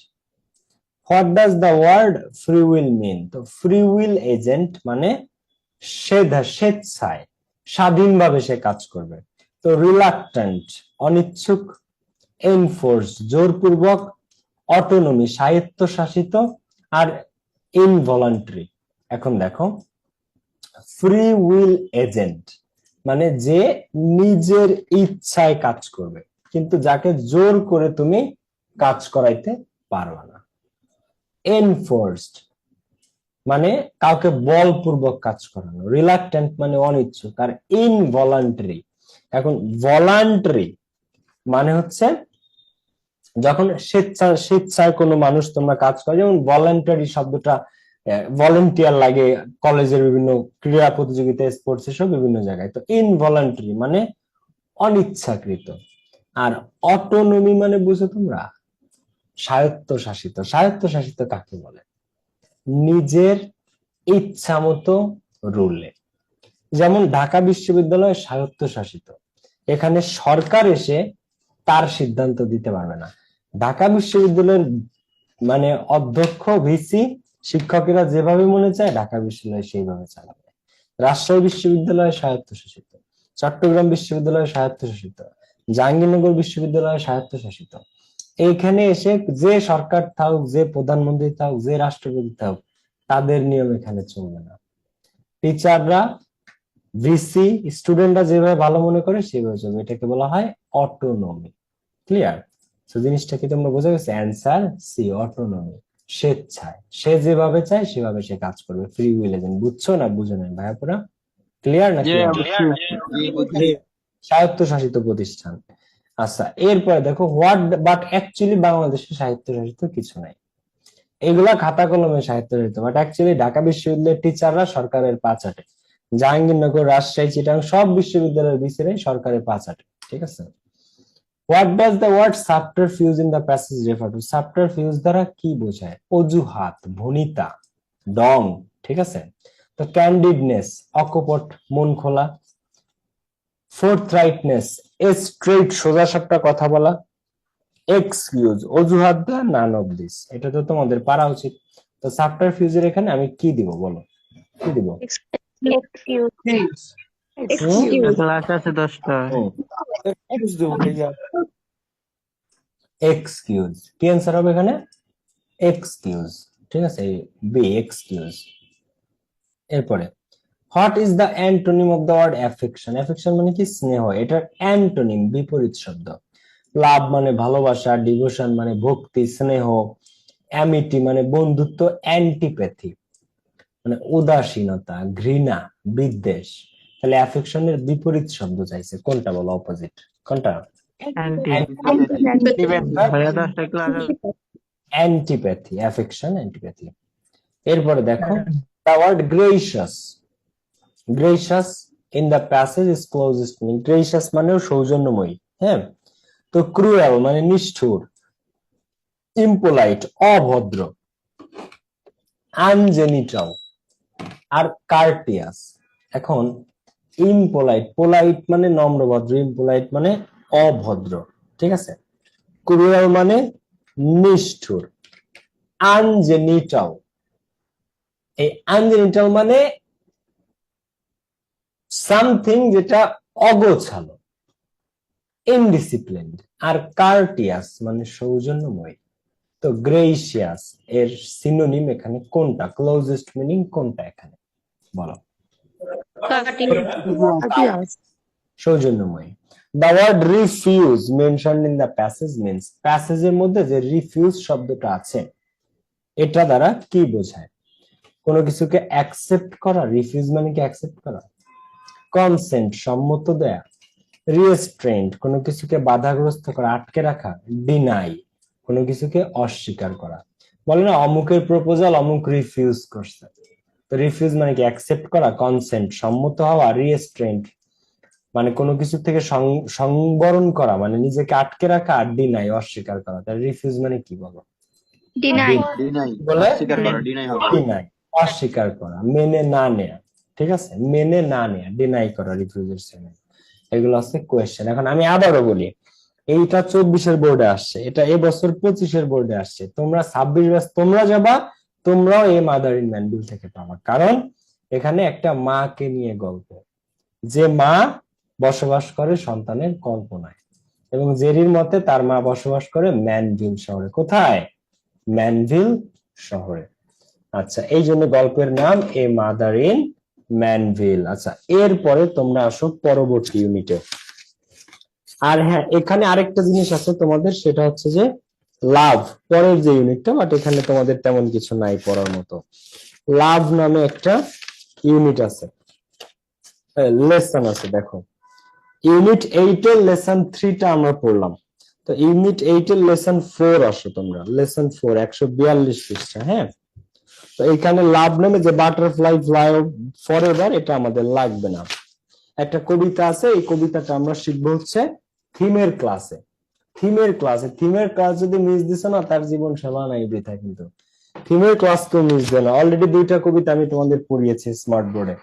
What does the word free will mean? তো ফ্রি উইল এজেন্ট মানে স্বেচ্ছায়, স্বাধীনভাবে সে কাজ করবে। তো রিলাক্ট্যান্ট, অনিচ্ছুক। এনফোর্স, জোরপূর্বক। অটোনমি, স্বায়ত্তশাসিত। আর ইনভলান্টারি। এখন দেখো, ফ্রি উইল এজেন্ট মানে যে নিজের ইচ্ছায় কাজ করবে, কিন্তু যাকে জোর করে তুমি কাজ করাইতে পারবে না। এনফোর্সড মানে কাউকে বলপূর্বক কাজ করানো। রিলাক্টেন্ট মানে অনিচ্ছুক। আর ইনভলান্টারি, এখন ভলান্টারি মানে হচ্ছে যখন স্বেচ্ছায় কোনো মানুষ তোমরা কাজ করে, যেমন ভলান্টারি শব্দটা ভলেন্টিয়ার লাগে কলেজের বিভিন্ন ক্রীড়া প্রতিযোগিতায়, স্পোর্টস, এসব বিভিন্ন জায়গায়। তো ইনভলান্টারি মানে অনিচ্ছাকৃত। আর অটোনমি মানে বুঝো তোমরা? স্বায়ত্তশাসিত। স্বায়ত্তশাসিত কাকে বলে? নিজের ইচ্ছা মতো রুলে। যেমন ঢাকা বিশ্ববিদ্যালয় স্বায়ত্তশাসিত, এখানে সরকার এসে তার সিদ্ধান্ত দিতে পারবে না। ঢাকা বিশ্ববিদ্যালয়ের মানে অধ্যক্ষ, ভিসি, শিক্ষকেরা যেভাবে মনে চায় ঢাকা বিশ্ববিদ্যালয় সেইভাবে চালাবে। রাজশাহী বিশ্ববিদ্যালয় স্বায়ত্তশাসিত। চট্টগ্রাম বিশ্ববিদ্যালয় স্বায়ত্তশাসিত, জাহাঙ্গীরনগর বিশ্ববিদ্যালয় স্বায়ত্তশাসিত। এইখানে এসে যে সরকার থাকুক, যে প্রধানমন্ত্রী থাকুক, যে রাষ্ট্রপতি থাকুক, তাদের নিয়ম এখানে চলবে না। টিচাররা, ভিসি, স্টুডেন্টরা যেভাবে ভালো মনে করে সেভাবে চলবে, এটাকে বলা হয় অটোনমি। ক্লিয়ার? তো জিনিসটা কি তোমরা বুঝে গেছে? Answer C, autonomy. স্বেচ্ছায়, সে যেভাবে চায় সেভাবে সে কাজ করবে, ফ্রি উইল এজেন্ট। বুঝছো না বুঝো না ভাইয়া? পুরা ক্লিয়ার না? স্বায়ত্তশাসিত প্রতিষ্ঠান। আচ্ছা, এরপরে দেখো হোয়াট, বাট অ্যাকচুয়ালি বাংলাদেশে স্বায়ত্তশাসিত কিছু নাই। এগুলা খাতা কলমে স্বায়ত্তশাসিত, বাট অ্যাকচুয়ালি ঢাকা বিশ্ববিদ্যালয়ের টিচাররা সরকারের পাঁচাটে, জাহাঙ্গীরনগর, রাজশাহী, চিটাগাং সব বিশ্ববিদ্যালয়ের ভিতরে সরকারের পাঁচাটে। ঠিক আছে? What does the word subterfuge in the passage refer to? Subterfuge দ্বারা কি বোঝায়? অজুহাত, ভনিতা, ডং। ঠিক আছে? তো ক্যান্ডিডনেস, অকপট, মন খোলা। ফোর্থরাইটনেস, স্ট্রেট, সোজা সাপটা কথা বলা। এক্সকিউজ, অজুহাত দেওয়া, নান অফ দিস। এটা তো তোমাদের পারা উচিত। তো সাবটারফিউজের এখানে আমি কি দিব বলো? কি দিব? ক্লাস আছে 10টা। এক্সকিউজ। কি অ্যান্সার হবে এখানে? এক্সকিউজ। ঠিক আছে, বি, এক্সকিউজ। এরপরে what is the antonym of the word affection? Affection মানে কি? স্নেহ। এটার অ্যান্টোনিম, বিপরীত শব্দ। লাভ মানে ভালোবাসা, ডিভোশন মানে ভক্তি, স্নেহ। অ্যামিটি মানে বন্ধুত্ব, অ্যান্টিপ্যাথি মানে উদাসীনতা, ঘৃণা, বিদ্বেষ। তাহলে অ্যাফেকশনের বিপরীত শব্দ চাইছে, কোনটা বলো? অপোজিট কোনটা? Antipathy, affection, antipathy. এরপরে দেখো the word gracious. Gracious in the passage is closest meaning. Gracious মানেও সৌজন্যময়ী। হ্যাঁ, তো ক্রুয়েল মানে নিষ্ঠুর, ইম্পোলাইট অভদ্র, আনজেনিটাল আর কার্টিয়াস। এখন ইম্পোলাইট, পোলাইট মানে নম্রভদ্র, ইম্পোলাইট মানে অভদ্র। ঠিক আছে? ক্রুয়েল মানে নিষ্ঠুর, আনজেনিটাল, এই আনজেনিটাল মানে সামথিং যেটা অগোছালো, ইনডিসিপ্লিনড। আর কার্টিয়াস মানে সৌজন্যময়। তো গ্রেসিয়াস এর সিনোনিম এখানে কোনটা? ক্লোজেস্ট মিনিং কোনটা এখানে বলো? সৌজন্যময়। The word refuse mentioned in the passage means, প্যাসেজের মধ্যে যে রিফিউজ শব্দটা আছে এটা দ্বারা কি বোঝায়? কোনো কিছুকে অ্যাকসেপ্ট করা, রিফিউজ মানে কি অ্যাকসেপ্ট করা। কনসেন্ট, সম্মত দেয়া। রিস্ট্রেন্ট, কোনো কিছুকে বাধাগ্রস্ত করা, আটকে রাখা। ডিনাই, কোনো কিছুকে অস্বীকার করা। বলে না অমুকের প্রপোজাল অমুক রিফিউজ করছে, তো রিফিউজ মানে কি অ্যাকসেপ্ট করা, কনসেন্ট সম্মত হওয়া, রিস্ট্রেন্ট মানে কোনো কিছু থেকে সংবরণ করা মানে নিজেকে আটকে রাখা, আর ডিনাই অস্বীকার করা। তাহলে রিফিউজ মানে কি বলো? ডিনাই ডিনাই, অস্বীকার করা, মেনে না নেয়া। ঠিক আছে, মেনে না নেয়া, ডিনাই করা, রিফিউজের সেনে। এগুলো হচ্ছে কোয়েশ্চেন। এখন আমি আবারও বলি, এইটা 24-এর বোর্ডে আসছে, এটা এবছর 25-এর বোর্ডে আসছে। তোমরা 26 ব্যাচ তোমরা যাবা, তোমরাও এই মাদার ইন ম্যানভিল থেকে পাবা, কারণ এখানে একটা মাকে নিয়ে গল্প, যে মা বসবাস করে সন্তানের কল্পনায়, এবং জেরির মতে তার মা বসবাস করে ম্যানভিল শহরে। কোথায়? ম্যানভিল শহরে। আচ্ছা, এই জন্য গল্পের নাম এ মাদার ইন ম্যানভিল। আচ্ছা, এরপরে তোমরা আসো পরবর্তী ইউনিটে। আর হ্যাঁ, এখানে আরেকটা জিনিস আছে তোমাদের, সেটা হচ্ছে যে লাভ, পরের যে ইউনিটটা, বাট এখানে তোমাদের তেমন কিছু নাই পড়ার মতো। লাভ নামে একটা ইউনিট আছে, লেসন আছে। দেখো ইউনিট 8 এর লেসন 3টা আমরা পড়লাম, তো ইউনিট 8 এর লেসন 4 আসো তোমরা। লেসন 4 142 পৃষ্ঠা। হ্যাঁ, তো এখানে লাভ নামে যে বাটারফ্লাই ফ্লাই ফরএভার, এটা আমাদের লাগবে না। একটা কবিতা আছে, এই কবিতাটা আমরা শিখবো হচ্ছে থিমের ক্লাসে। থিমের ক্লাস যদি মিস দিছো না, তার জীবন সেবা নাই, বৃথা। কিন্তু থিমের ক্লাস কেউ মিস দেয় না। অলরেডি 2টা কবিতা আমি তোমাদের পড়িয়েছি স্মার্ট বোর্ডে।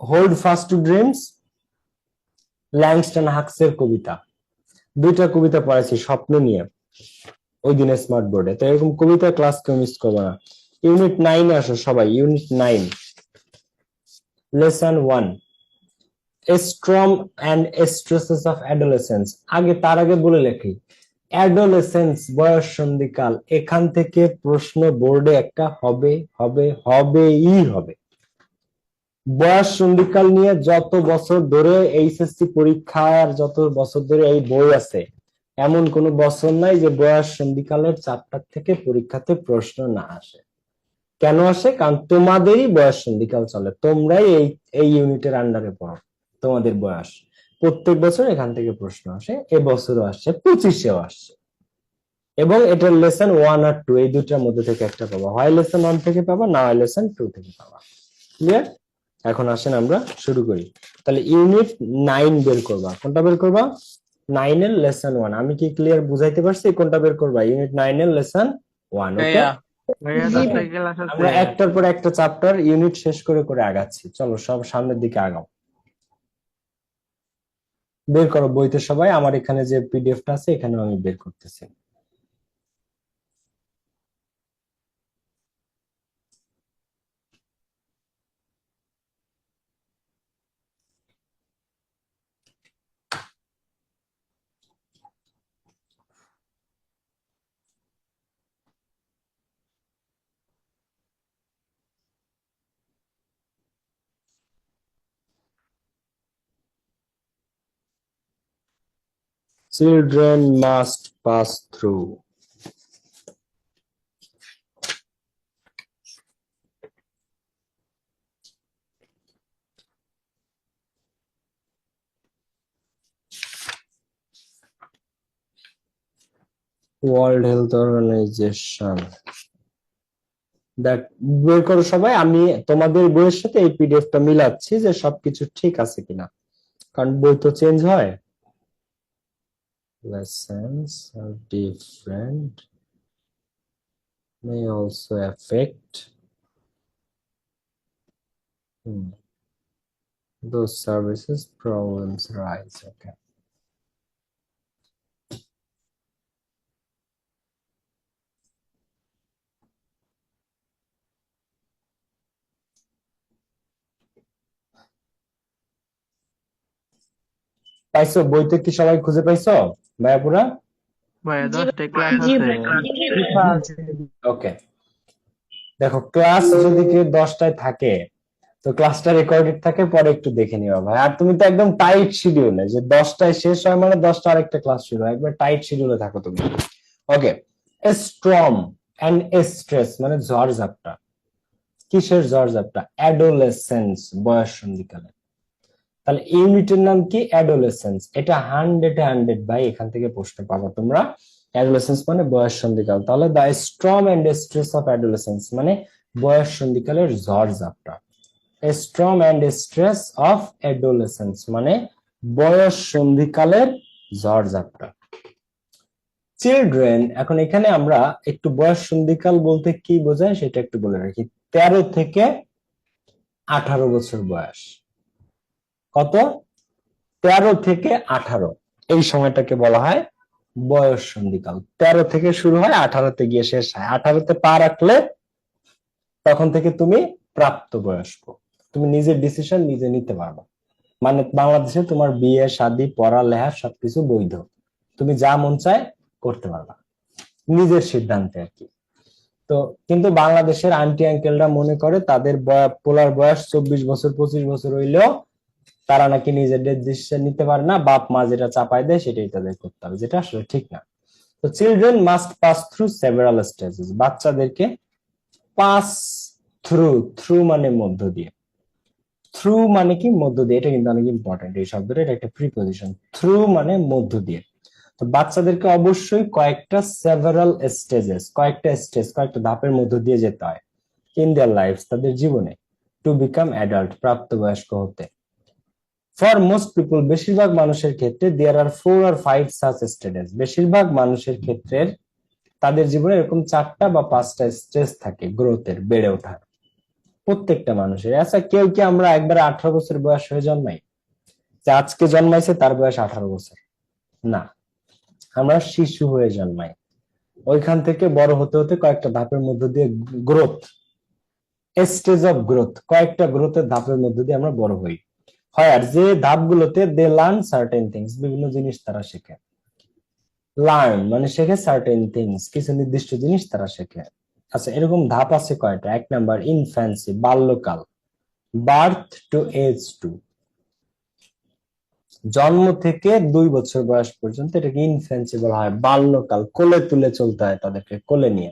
Hold fast to dreams, Langston হাক্সের কবিতা, 2টা কবিতা পড়াইছি স্বপ্ন নিয়ে ওই দিনে স্মার্ট বোর্ডে। তো এরকম কবিতা ক্লাস কেউ মিস করবে না। ইউনিট 9 আসো সবাই, unit 9 lesson 1। Storm and stresses of adolescence, তার আগে বলে লেখি অ্যাডোলেসেন্স বয়স সন্ধিকাল, এখান থেকে প্রশ্ন বোর্ডে একটা হবেই হবে। বয়স সন্ধিকাল নিয়ে যত বছর ধরে এইচএসসি পরীক্ষার যত বছর ধরে এই বই আছে, এমন কোন বছর নাই যে বয়স সন্ধিকালের চ্যাপ্টার থেকে পরীক্ষাতে প্রশ্ন না আসে। কেন আসে? কারণ তোমাদেরই বয়স সন্ধিকাল চলে, তোমরাই এই ইউনিটের আন্ডারে পড়ো, তোমাদের বয়স। প্রত্যেক বছর এখান থেকে প্রশ্ন আসে, এবছরও আসছে, 25-এও আসছে। এবং এটার লেসন 1 আর 2 এই দুটার মধ্যে থেকে একটা পাবা, হয় লেসন 1 থেকে পাবা, না হয় লেসন 2 থেকে পাবা। ক্লিয়ার? এখন আসেন আমরা শুরু করি। তাহলে ইউনিট 9 বের করবা। কোনটা বের করবা? 9 এর লেসন 1। আমি কি ক্লিয়ার বুঝাইতে পারছি? কোনটা বের করবা? ইউনিট 9 এর লেসন 1। ওকে, ভাইয়া জি 10টায় ভাই। ক্লাস আছে। আমরা একটার পর একটা চ্যাপ্টার ইউনিট শেষ করে করে আগাচ্ছি। চলো সব সামনের দিকে আগাও। বের করো বইতে সবাই, আমার এখানে যে পিডিএফটা আছে এখানেও আমি বের করতেছি। Children must pass through. World Health Organization. দেখ, বের করো সবাই। আমি তোমাদের বইয়ের সাথে এই পিডিএফটা মিলাচ্ছি যে সবকিছু ঠিক আছে কিনা, কারণ বই তো চেঞ্জ হয়। Lessons are different, may also affect those services problems rise. Okay. পাইছো? বইতে কি সবাই খুঁজে পাইছো ভাইয়াপুরা? ভাইয়া জি 10টায় ক্লাস জি আছে। ভাই। ওকে, দেখো ক্লাস যদি কেউ 10টায় থাকে তো ক্লাসটা রেকর্ডেড থাকে, পরে একটু দেখে নিও ভাই। আর তুমি তো একদম টাইট শিডিউলে, যে 10টায় শেষ হয় মানে 10টা আরেকটা ক্লাস শুরু হয়, একবার টাইট শিডিউলে থাকো তুমি। ওকে, স্ট্রম এন্ড স্ট্রেস মানে ঝড় ঝাপটা। কিসের ঝড় ঝাপটা? অ্যাডোলেসেন্স, বয়স সন্ধিকালে। তাহলে ইউনিটের নাম কি? অ্যাডোলেসেন্স। এটা 100 ভাই, এখান থেকে প্রশ্ন পাবো তোমরা। অ্যাডোলেসেন্স মানে বয়স সন্ধিকাল। তাহলে the storm and stress of adolescence মানে বয়স সন্ধিকালের ঝড় ঝাপটা। Storm and stress of adolescence মানে বয়স সন্ধিকালের ঝড় ঝাপটা। চিলড্রেন, এখন এখানে আমরা একটু বয়স সন্ধিকাল বলতে কি বোঝায় সেটা একটু বলে রাখি। 13 থেকে 18 বছর বয়স। কত? 13 থেকে 18, এই সময়টাকে বলা হয় বয়স সন্ধিকাল। 13 থেকে শুরু হয়, 18তে গিয়ে শেষ হয়। 18তে পা রাখলে তখন থেকে তুমি প্রাপ্তবয়স্ক, তুমি নিজের ডিসিশন নিজে নিতে পারবে। মানে বাংলাদেশে তোমার বিয়ে শাদী পড়ালেখা সবকিছু বৈধ, তুমি যা মন চায় করতে পারবা নিজের সিদ্ধান্তে আর কি। তো কিন্তু বাংলাদেশের আন্টি আঙ্কেলরা মনে করে তাদের পোলার বয়স 24 বছর 25 বছর হইলেও তারা নাকি নিজের ডিসিশন নিতে পারে না, বাপ মা যেটা চাপায় দেয় সেটাই তাদের করতে হবে, যেটা আসলে ঠিক না। তো children must pass through several stages, বাচ্চাদেরকে পাস থ্রু মানে মধ্য দিয়ে। থ্রু মানে কি? মধ্য দিয়ে। এটা কিন্তু অনেক ইম্পর্টেন্ট এই শব্দটা, এটা একটা প্রিপজিশন। থ্রু মানে মধ্য দিয়ে। তো বাচ্চাদেরকে অবশ্যই কয়েকটা সেভারাল স্টেজেস, কয়েকটা স্টেজ, কয়েকটা ধাপের মধ্য দিয়ে যেতে হয় ইন দেয়ার লাইফ, তাদের জীবনে, টু বিকাম অ্যাডাল্ট, প্রাপ্তবয়স্ক হতে। ফর মোস্ট পিপল, বেশিরভাগ মানুষের ক্ষেত্রে, দেয়ার আর 4 or 5 সাচ স্টেজেস, বেশিরভাগ মানুষের ক্ষেত্রে তাদের জীবনে এরকম 4টা বা 5টা স্টেজ থাকে গ্রোথের, বেড়ে ওঠার। প্রত্যেকটা মানুষের। আচ্ছা, কেউ কি আমরা একবার 18 বছর বয়স হয়ে জন্মাই? যে আজকে জন্মাইছে তার বয়স 18 বছর? না, আমরা শিশু হয়ে জন্মাই। ওইখান থেকে বড় হতে হতে কয়েকটা ধাপের মধ্য দিয়ে গ্রোথ, স্টেজ অফ গ্রোথ, কয়েকটা গ্রোথের ধাপের মধ্য দিয়ে আমরা বড় হই। হয় যে ধাপগুলোতে দে লার্ন সার্টেন থিংস, বিভিন্ন জিনিস তারা শেখে। লার্ন মানে শেখে, সার্টেন থিংস কিছু নির্দিষ্ট জিনিস তারা শেখে। আচ্ছা, এরকম ধাপ আছে কয়টা? 1 নাম্বার ইনফ্যান্সি, বাল্যকাল, বার্থ টু এজ 2, জন্ম থেকে 2 বছর বয়স পর্যন্ত এটাকে ইনফ্যান্সি বলা হয়, বাল্যকাল, কোলে তুলে চলতে হয় তাদেরকে, কোলে নিয়ে।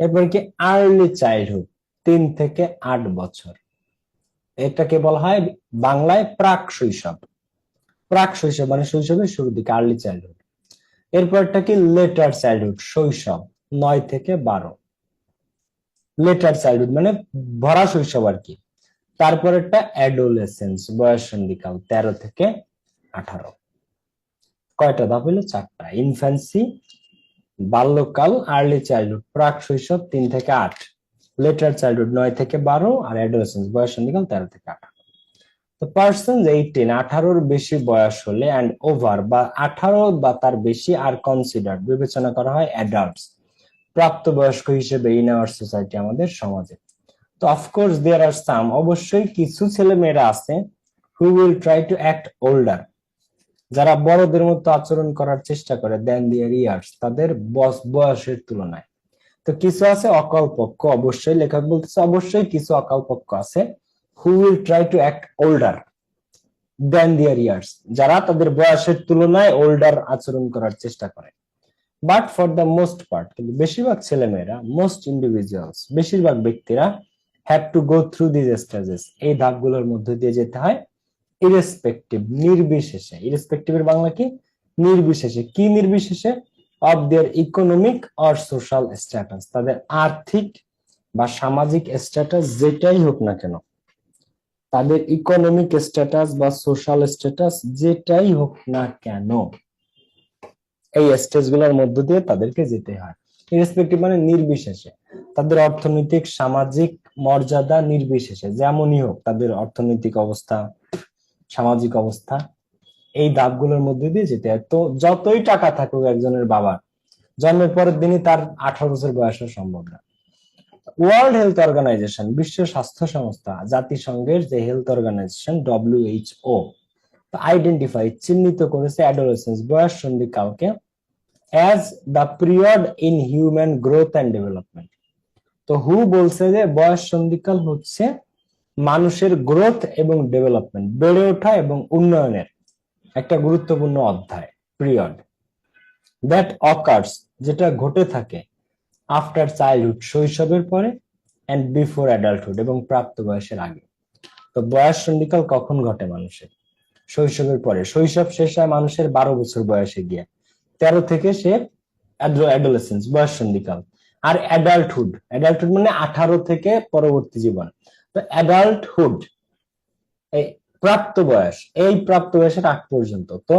এরপর কি আর্লি চাইল্ডহুড, 3 থেকে 8 বছর, এটাকে বলা হয় বাংলায় প্রাক শৈশব। প্রাক শৈশব মানে শৈশবের শুরুর দিকে, আর্লি চাইল্ডহুড। এরপরটা কি লেটার চাইল্ডহুড, শৈশব, 9 থেকে 12। লেটার চাইল্ডহুড মানে ভরা শৈশব আর কি। তারপরেরটা অ্যাডোলেসেন্স, বয়ঃসন্ধিকাল, 13 থেকে 18। কয়টা ধাপ হলো? 4টা। ইনফ্যান্সি, বাল্যকাল, আর্লি চাইল্ডহুড, প্রাক শৈশব 3 থেকে 8, লেটার চাইল্ডহুড 9 থেকে 12, আর অ্যাডোলেসেন্স বয়ঃসন্ধিকাল 13 থেকে 18। তো পার্সন 18, 18-র বেশি বয়স হলে অ্যান্ড ওভার বা 18 বা তার বেশি আর কনসিডার, বিবেচনা করা হয় অ্যাডাল্টস, প্রাপ্তবয়স্ক হিসেবে ইন আওয়ার সোসাইটি, আমাদের সমাজে। তো অফকোর্স দেয়ার আর সাম, অবশ্যই কিছু ছেলে মেয়েরা আছে who will try to act older, যারা বড়দের মতো আচরণ করার চেষ্টা করে, দেন দেয়ার ইয়ার্স, তাদের বয়সের তুলনায়। তো কিছু আছে অকালপক্ষ, অবশ্যই লেখক বলতেছে অবশ্যই কিছু অকালপক্ষ আছে who will try to act older than there years, যারা তাদের বয়সের তুলনায় ওল্ডার আচরণ করার চেষ্টা করে। But for the most part, কিন্তু বেশিরভাগ ছেলেমেয়েরা, মোস্ট ইন্ডিভিজুয়ালস, বেশিরভাগ ব্যক্তিরা have to go through this stages, এই ধাপগুলোর মধ্যে দিয়ে যেতে হয়, ইরেসপেক্টিভ, নির্বিশেষে। ইরেসপেক্টিভের বাংলা কি? নির্বিশেষে। কি নির্বিশেষে? Of their economic or social status, তাদের আর্থিক বা সামাজিক স্ট্যাটাস যেটাই হোক না কেন, তাদের ইকোনমিক স্ট্যাটাস বা সোশ্যাল স্ট্যাটাস যেটাই হোক না কেন, এই স্টেজগুলোর মধ্য দিয়ে তাদেরকে যেতে হয়। ইরেসপেক্টিভ মানে নির্বিশেষে, তাদের অর্থনৈতিক সামাজিক মর্যাদা নির্বিশেষে, যেমনই হোক তাদের অর্থনৈতিক অবস্থা, সামাজিক অবস্থা, এই ধাপগুলোর মধ্যে দিয়ে যেতে হয়। তো যতই টাকা থাকুক একজনের বাবার, জন্মের পরের দিনই তার 18 বছর বয়স হওয়া সম্ভব না। ওয়ার্ল্ড হেলথ অর্গানাইজেশন, বিশ্ব স্বাস্থ্য সংস্থা, জাতিসংঘের যে হেলথ অর্গানাইজেশন WHO, আইডেন্টিফাই, চিহ্নিত করেছে adolescence, বয়ঃসন্ধিকালকে as the period in human growth and development. তো হু বলছে যে বয়ঃসন্ধিকাল হচ্ছে মানুষের গ্রোথ এবং ডেভেলপমেন্ট, বেড়ে ওঠা এবং উন্নয়নের একটা গুরুত্বপূর্ণ অধ্যায়, পিরিয়ড। দ্যাট অকার্স, যেটা ঘটে থাকে, আফটার চাইল্ডহুড, শৈশবের পরে, এন্ড বিফোর অ্যাডাল্টহুড, এবং প্রাপ্ত বয়সের আগে। তো বয়ঃসন্ধিকাল কখন ঘটে মানুষের? শৈশবের পরে। শৈশব শেষ হয় মানুষের 12 বছর বয়সে গিয়ে, 13 থেকে সে অ্যাডোলেসেন্স, বয়ঃসন্ধিকাল। আর অ্যাডাল্টহুড, অ্যাডাল্টহুড মানে 18 থেকে পরবর্তী জীবন। তো অ্যাডাল্টহুড, এই প্রাপ্ত বয়স, এই প্রাপ্ত বয়সের আগ পর্যন্ত। তো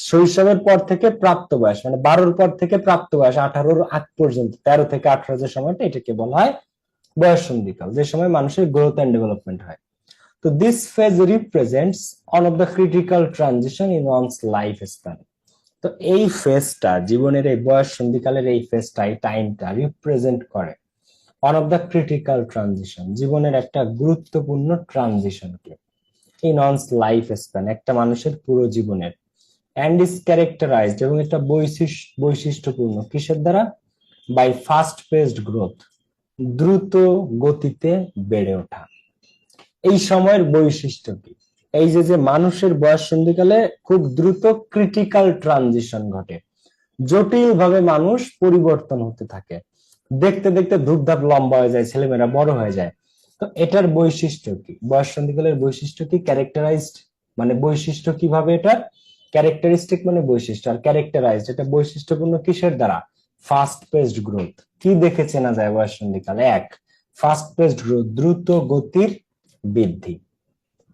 শৈশবের পর থেকে প্রাপ্ত বয়স মানে 12-র পর থেকে প্রাপ্ত বয়স 18-র আগ পর্যন্ত, 13 থেকে 18 যে সময়টা, এটাকে বলা হয় বয়ঃসন্ধিকাল, যে সময় মানুষের গ্রোথ এন্ড ডেভেলপমেন্ট হয়। তো this phase represents one of the critical transition in one's life span. তো এই ফেজটা, জীবনের এই বয়ঃসন্ধিকালের এই ফেজটা, এই টাইমটা রিপ্রেজেন্ট করে one of the critical transition, জীবনের একটা গুরুত্বপূর্ণ ট্রানজিশনকে, ইন ওয়ানস লাইফ স্প্যান, একটা মানুষের পুরো জীবনের। অ্যান্ড ইজ ক্যারেক্টারাইজড, এবং এটা বৈশিষ্ট্যপূর্ণ কিসের দ্বারা? বাই ফাস্ট পেসড গ্রোথ, দ্রুত গতিতে বেড়ে ওঠা। এই সময়ের বৈশিষ্ট্য কি? এই যে মানুষের বয়ঃসন্ধিকালে খুব দ্রুত ক্রিটিক্যাল ট্রানজিশন ঘটে, জটিল ভাবে মানুষ পরিবর্তন হতে থাকে, দেখতে দেখতে ধূপধাপ লম্বা হয়ে যায়, ছেলেমেয়েরা বড় হয়ে যায়। তো এটার বৈশিষ্ট্য কি? বয়ঃসন্ধিকালের বৈশিষ্ট্য কি? ক্যারেক্টারাইজড মানে বৈশিষ্ট্য কিভাবে এটা? ক্যারেক্টারিস্টিক মানে বৈশিষ্ট্য, আর ক্যারেক্টারাইজড এটা বৈশিষ্ট্যপূর্ণ কিসের দ্বারা? Fast paced growth. কি দেখে চেনা যায় বয়ঃসন্ধিকালে? 1, ফাস্ট পেসড গ্রোথ, দ্রুত গতির বৃদ্ধি।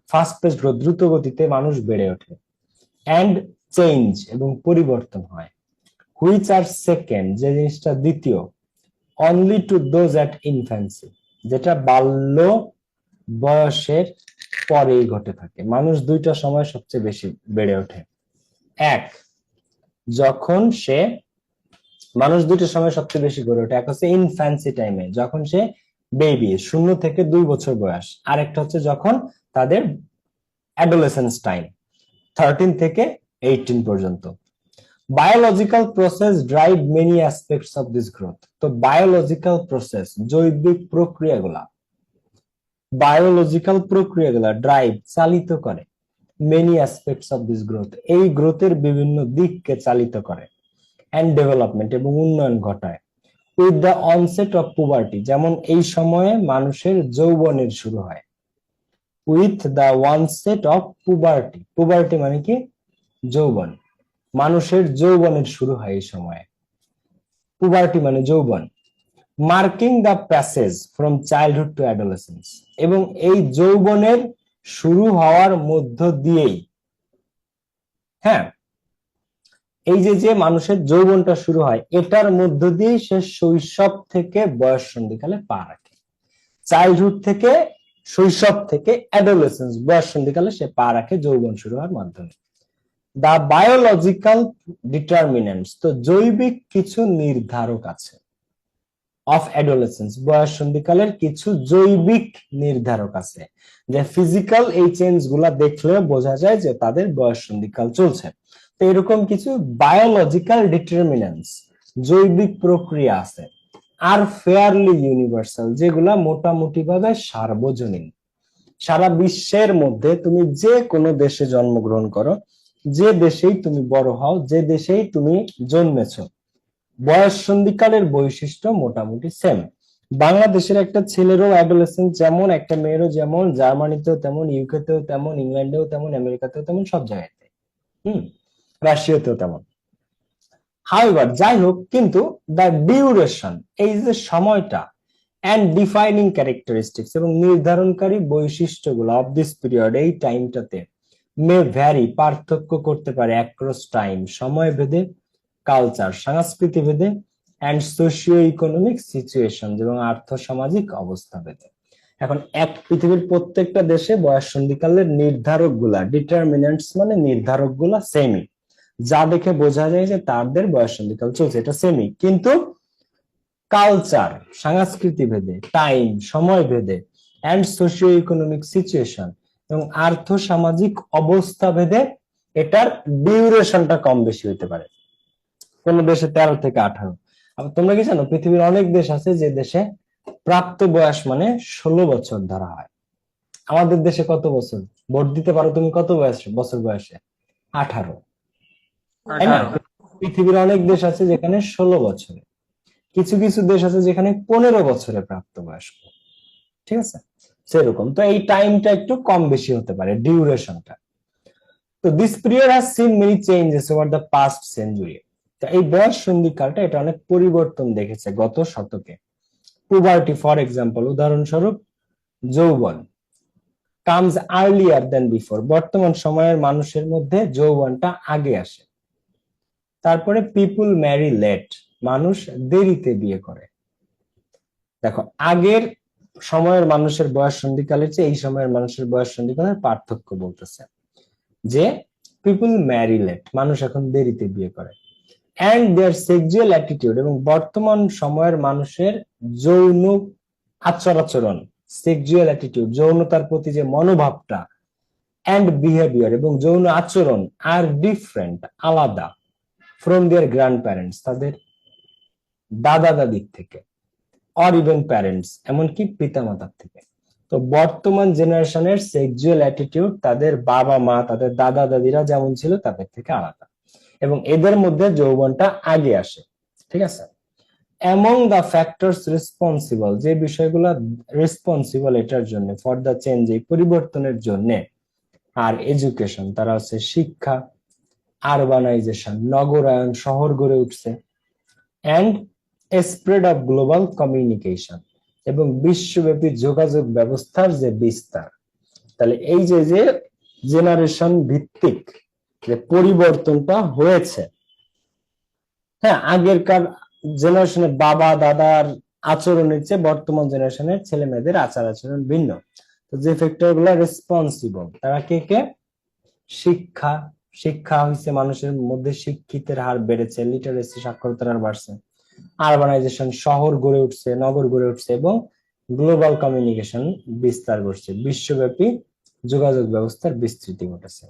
ফাস্ট পেসড গ্রোথ, দ্রুত গতিতে মানুষ বেড়ে ওঠে। অ্যান্ড চেঞ্জ, এবং পরিবর্তন হয়। হুইচ আর সেকেন্ড, যে জিনিসটা দ্বিতীয়, only to those at infancy, যেটা বাল্য বয়সের পরেই ঘটে থাকে। মানুষ দুইটা সময় সবচেয়ে বেশি বেড়ে ওঠে। মানুষ দুইটা সময় সবচেয়ে বেশি গড়ে ওঠে। এক হচ্ছে ইনফ্যান্সি টাইমে, যখন সে বেবি, 0 থেকে 2 বছর বয়স। আরেকটা হচ্ছে যখন তাদের অ্যাডোলেসেন্স টাইম 13 থেকে 18 পর্যন্ত। Biological process drive many aspects of this growth. তো বায়োলজিক্যাল প্রসেস, জৈবিক প্রক্রিয়াগুলা ড্রাইভ চালিত করে many aspects of this growth, এই গ্রোথের বিভিন্ন দিককে চালিত করে, এন্ড ডেভেলপমেন্ট এবং উন্নয়ন ঘটায়। উইথ দ্য অনসেট অফ পুবার্টি, যেমন এই সময়ে মানুষের যৌবনের শুরু হয়। উইথ দ্য অনসেট অফ পুবার্টি, পুবার্টি মানে কি যৌবন, মানুষের যৌবনের শুরু হয় এই সময়ে, পুবার্টি মানে যৌবন। Marking the passage from childhood to adolescence, এবং এই যৌবনের শুরু হওয়ার মধ্য দিয়েই, হ্যাঁ, এই যে মানুষের যৌবনটা শুরু হয় এটার মধ্য দিয়েই সে শৈশব থেকে বয়স সন্ধিকালে পা রাখে। চাইল্ডহুড থেকে, শৈশব থেকে অ্যাডোলেসেন্স, বয়স সন্ধিকালে সে পা রাখে যৌবন শুরু হওয়ার মাধ্যমে। দা বায়োলজিক্যাল ডিটারমিনেন্টস, তো জৈবিক কিছু নির্ধারক আছে। অফ অ্যাডোলেসেন্স, বয়স সন্ধিকালের কিছু জৈবিক নির্ধারক আছে, যে ফিজিক্যাল এই চেঞ্জ গুলা দেখলে বোঝা যায় যে তাদের বয়স সন্ধিকাল চলছে। তো এরকম কিছু বায়োলজিক্যাল ডিটারমিনেন্টস, জৈবিক প্রক্রিয়া আছে, আর ফেয়ারলি ইউনিভার্সাল, যেগুলা মোটামুটি ভাবে সার্বজনীন। সারা বিশ্বের মধ্যে তুমি যে কোনো দেশে জন্মগ্রহণ করো, যে দেশেই তুমি বড় হও, যে দেশেই তুমি জন্মেছো, বয়স সন্ধিকালের বৈশিষ্ট্য মোটামুটি সেম। বাংলাদেশের একটা ছেলেরও অ্যাডোলেসেন্স যেমন, একটা মেয়েরও যেমন, জার্মানিতেও তেমন, ইউকেতেও তেমন, ইংল্যান্ডেও তেমন, আমেরিকাতেও তেমন, সব জায়গাতে, রাশিয়াতেও তেমন। হাউএভার, যাই হোক, কিন্তু দ্য ডিউরেশন, এই যে সময়টা, এন্ড ডিফাইনিং ক্যারেক্টারিস্টিক্স, এবং নির্ধারণকারী বৈশিষ্ট্যগুলো অফ দিস পিরিয়ড, এই টাইমটাতে, মে ভ্যারি, পার্থক্য করতে পারে অ্যাক্রস টাইম, সময় ভেদে, কালচার, সংস্কৃতি ভেদে, এন্ড সোশিও ইকোনমিক সিচুয়েশন, এবং আর্থ সামাজিক অবস্থা ভেদে। এখন পৃথিবীর প্রত্যেকটা দেশে বয়স সন্ধিকালের নির্ধারক গুলা, ডিটারমিনেন্টস মানে নির্ধারক গুলা সেমই, যা দেখে বোঝা যায় যে তাদের বয়স সন্ধিকাল চলছে, এটা সেমই। কিন্তু কালচার, সংস্কৃতি ভেদে, টাইম, সময় ভেদে, এন্ড সোশিও ইকোনমিক সিচুয়েশন, এবং আর্থ সামাজিক অবস্থা ভেদে এটার ডিউরেশনটা কম বেশি হতে পারে। কোন দেশে 13 থেকে 18। আবার তোমরা কি জানো, পৃথিবীর অনেক দেশ আছে যে দেশে প্রাপ্ত বয়স মানে 16 বছর ধরা হয়। আমাদের দেশে কত বছর? ভোট দিতে পারো তুমি কত বছর বয়সে? 18, তাই না? পৃথিবীর অনেক দেশ আছে যেখানে 16 বছরে, কিছু কিছু দেশ আছে যেখানে 15 বছরে প্রাপ্তবয়স্ক, ঠিক আছে, সেরকম। তো এই টাইমটা একটু কম বেশি হতে পারে, ডিউরেশনটা। তো this period has seen many changes over the past century. তো এই বয়স সন্ধিকালটা এটা অনেক পরিবর্তন দেখেছে গত শতকে। পুবার্টি ফর এক্সাম্পল, উদাহরণস্বরূপ যৌবন, কামস আর্লিয়ার দেন বিফোর, বর্তমান সময়ের মানুষের মধ্যে যৌবনটা আগে আসে। তারপরে পিপুল ম্যারি লেট, মানুষ দেরিতে বিয়ে করে। দেখো, আগের সময়ের মানুষের বয়স সন্ধিকালের চেয়ে এই সময়ের মানুষের বয়স সন্ধিকালের পার্থক্য বলতেছে যে পিপুল ম্যারি লেট, মানুষ এখন দেরিতে বিয়ে করে। এন্ড দেয়ার সেক্সুয়াল অ্যাটিটিউড, এবং বর্তমান সময়ের মানুষের যৌন আচরণ, সেক্সুয়াল অ্যাটিটিউড, যৌনতার প্রতি যে মনোভাবটা, এন্ড বিহেভিয়ার, এবং যৌন আচরণ, আর ডিফারেন্ট, আলাদা, ফ্রম দেয়ার গ্র্যান্ড প্যারেন্টস, তাদের দাদা দাদির থেকে, অর ইভেন প্যারেন্টস, এমনকি পিতামাতার থেকে। তো বর্তমান জেনারেশনের সেক্সুয়াল অ্যাটিটিউড তাদের বাবা মা, তাদের দাদা দাদিরা যেমন ছিল তাদের থেকে আলাদা, এবং এদের মধ্যে যৌবনটা আগে আসে, ঠিক আছে। অ্যামং দ্য ফ্যাক্টরস রেসপন্সিবল, যে বিষয়গুলো রেসপন্সিবল এটার জন্য, ফর দ্য চেঞ্জ, এই পরিবর্তনের জন্য, আর এডুকেশন, তারা হচ্ছে শিক্ষা, আরবানাইজেশন, নগরায়ন, শহর গড়ে উঠছে, and spread of global communication, এবং বিশ্বব্যাপী যোগাযোগ ব্যবস্থার যে বিস্তার। তাহলে এই যে জেনারেশন ভিত্তিক যে পরিবর্তনটা হয়েছে, হ্যাঁ, আগেরকার জেনারেশনের বাবা দাদার আচরণের চেয়ে বর্তমান জেনারেশনের ছেলে মেয়েদের আচার আচরণ ভিন্ন। তো যে ফ্যাক্টর গুলো রেসপন্সিবল, তারা কে কে? শিক্ষা, শিক্ষা হয়েছে, মানুষের মধ্যে শিক্ষিতের হার বেড়েছে, লিটারেসি, সাক্ষরতার হার বাড়ছে। আরবানাইজেশন, শহর গড়ে উঠছে, নগর গড়ে উঠছে, এবং গ্লোবাল কমিউনিকেশন বিস্তার করছে, বিশ্বব্যাপী যোগাযোগ ব্যবস্থার বিস্তৃতি ঘটেছে।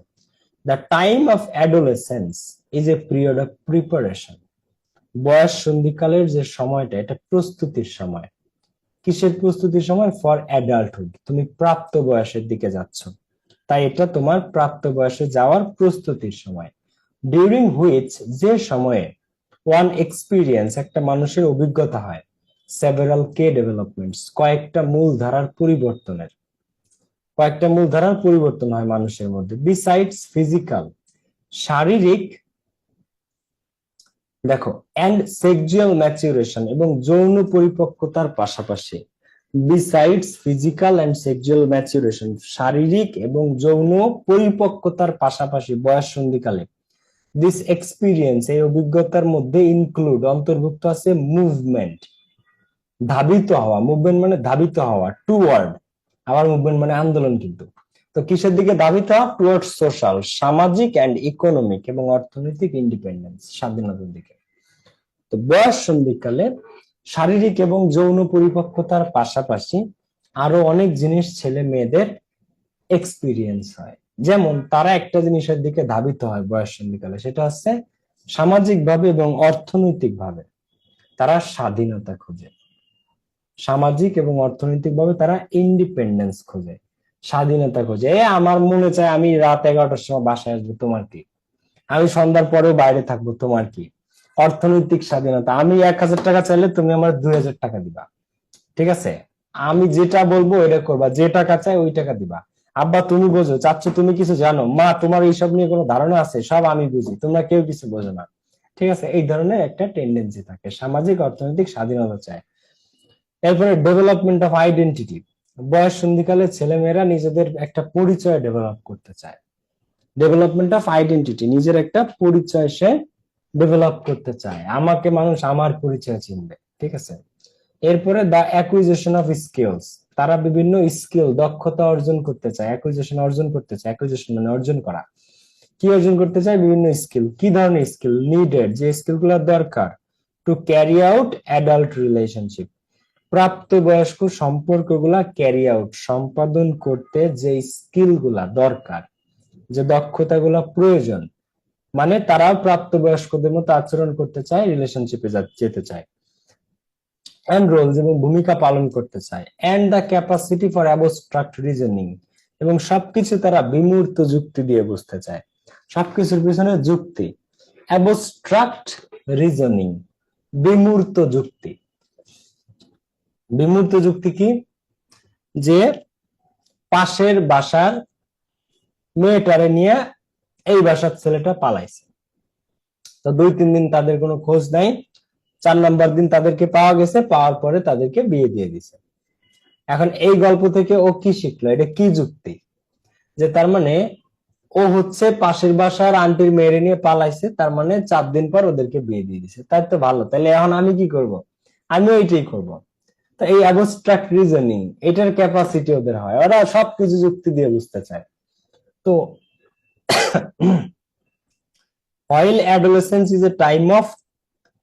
The time of adolescence is a period of preparation. বয়স সন্ধিকালের যে সময়টা, এটা প্রস্তুতির সময়। কিসের প্রস্তুতির সময়? For adulthood. তুমি প্রাপ্ত বয়সের দিকে যাচ্ছ, তাই এটা তোমার প্রাপ্ত বয়সে যাওয়ার প্রস্তুতির সময়। ডিউরিং হুইচ, যে সময়ে, ওয়ান এক্সপিরিয়েন্স, একটা মানুষের অভিজ্ঞতা হয়, সেভারাল কে ডেভেলপমেন্টস, কয়েকটা মূল ধারার পরিবর্তন হয় মানুষের মধ্যে। বিসাইডস ফিজিক্যাল, শারীরিক, দেখো, অ্যান্ড সেক্সুয়াল ম্যাচুরেশন, এবং যৌন পরিপক্কতার পাশাপাশি। Besides physical and sexual maturation, শারীরিক এবং যৌন পরিপক্কতার পাশাপাশি বয়স সন্ধিকালে। দিস এক্সপিরিয়েন্স, এই অভিজ্ঞতার মধ্যে ইনক্লুড, অন্তর্ভুক্ত আছে মুভমেন্ট, ধাবিত হওয়া। মুভমেন্ট মানে ধাবিত হওয়া, টুয়ার্ড। আবার মুভমেন্ট মানে আন্দোলন। কিন্তু তো কিসের দিকে ধাবিত হওয়া? টুয়ার্ড সোশ্যাল, সামাজিক অ্যান্ড ইকোনমিক, এবং অর্থনৈতিক ইন্ডিপেন্ডেন্স, স্বাধীনতার দিকে। তো বয়স সন্ধিকালে শারীরিক এবং যৌন পরিপক্কতার পাশাপাশি আরো অনেক জিনিস ছেলে মেয়েদের এক্সপিরিয়েন্স হয়। যেমন তারা একটা জিনিসের দিকে ধাবিত হয় বয়স সন্ধিকালে, সেটা হচ্ছে সামাজিক ভাবে এবং অর্থনৈতিক ভাবে তারা স্বাধীনতা খোঁজে। সামাজিক এবং অর্থনৈতিক ভাবে তারা ইন্ডিপেন্ডেন্স খোঁজে, স্বাধীনতা খোঁজে। আমার মনে চায় আমি রাত 11টার সময় বাসায় আসবো, তোমার কি? আমি সন্ধ্যার পরেও বাইরে থাকবো, তোমার কি? অর্থনৈতিক স্বাধীনতা, আমি 1000 টাকা চাইলে তুমি আমার 2000 টাকা দিবা, ঠিক আছে? আমি যেটা বলবো এটা করবা, যে টাকা চাই ওই টাকা দিবা। আব্বা তুমি বোঝো, চাচ্ছো তুমি কিছু জানো, মা তোমার এইসব নিয়ে কোনো ধারণা আছে, সব আমি বুঝি, তোমরা কেউ কিছু বোঝো না, ঠিক আছে? এই ধরনের একটা টেন্ডেন্সি থাকে, সামাজিক অর্থনৈতিক স্বাধীনতা চায়। এরপরে ডেভেলপমেন্ট অফ আইডেন্টিটি, বয়স সন্ধিকালে ছেলেমেয়েরা নিজেদের একটা পরিচয় ডেভেলপ করতে চায়। ডেভেলপমেন্ট অফ আইডেন্টিটি, নিজের একটা পরিচয় সে ডেভেলপ করতে চায়, আমাকে মানুষ আমার পরিচয় চিনবে, ঠিক আছে? এরপরে দা অ্যাকুইজিশন অফ স্কিলস, তারা বিভিন্ন স্কিল, দক্ষতা অর্জন করতে চায়। অ্যাকুইজিশন, অর্জন করতে চায়, অ্যাকুইজিশন মানে অর্জন করা। কি অর্জন করতে চায়? বিভিন্ন স্কিল। কি ধরনের স্কিল? নিডেড, যে স্কিলগুলো দরকার, to carry out adult relationship, প্রাপ্তবয়স্ক সম্পর্কগুলা ক্যারি আউট, সম্পাদন করতে যে স্কিলগুলা দরকার, যে দক্ষতাগুলা প্রয়োজন, মানে তারাও প্রাপ্তবয়স্কদের মতো আচরণ করতে চায়, রিলেশনশিপে যেতে চায়। এন্ড রোলস, এবং ভূমিকা পালন করতে চায়। And the capacity for abstract reasoning, এবং সবকিছু তারা বিমূর্ত যুক্তি দিয়ে বুঝতে চায়। সবকিছুর পিছনে যুক্তি, অ্যাবস্ট্রাক্ট রিজনিং, বিমূর্ত যুক্তি। বিমূর্ত যুক্তি কি? যে পাশের বাসার মেয়েটারে নিয়ে এই বাসার ছেলেটা পালাইছে, তো 2-3 দিন তাদের কোনো খোঁজ নাই, 4 নম্বর দিন তাদেরকে পাওয়া গেছে, পাওয়ার পরে তাদেরকে বিয়ে দিয়ে দিছে। এখন এই গল্প থেকে ও কি শিখলো? এটা কি যুক্তি? যে তার মানে ও হচ্ছে পাশের বাসার আন্টির মেয়েরে নিয়ে পালাইছে, তার মানে 4 দিন পর ওদেরকে বিয়ে দিয়ে দিছে, তাই তো ভালো, তাহলে এখন আমি কি করব? আমিও এটাই করব। তো এই অ্যাবস্ট্রাক্ট রিজনিং, এটার ক্যাপাসিটি ওদের হয়, ওরা সবকিছু যুক্তি দিয়ে বুঝতে চায়। তো while adolescence is a time of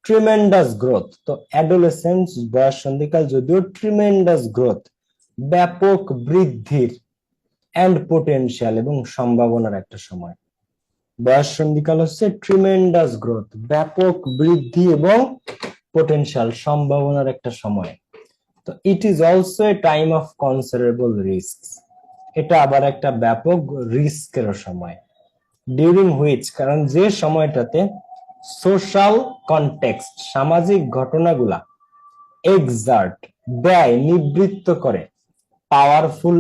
tremendous growth, তো অ্যাডোলেসেন্স, বয়স সন্ধিকাল যদিও ট্রিমেন্ডাস গ্রোথ, ব্যাপক বৃদ্ধির, এন্ড পোটেনশিয়াল, এবং সম্ভাবনার একটা সময়। বয়স সন্ধিকাল হচ্ছে ট্রিমেন্ডাস গ্রোথ, ব্যাপক বৃদ্ধি, এবং পোটেনশিয়াল, সম্ভাবনার একটা সময়। তো it is also a time of considerable risk, এটা আবার একটা ব্যাপক রিস্কের সময়। ডিউরিং হুইচ, কারণ যে সময়টাতে সোশ্যাল কনটেক্সট, সামাজিক ঘটনাগুলা, এক্সার্ট, ব্যয়, নিবৃত্ত করে, পাওয়ারফুল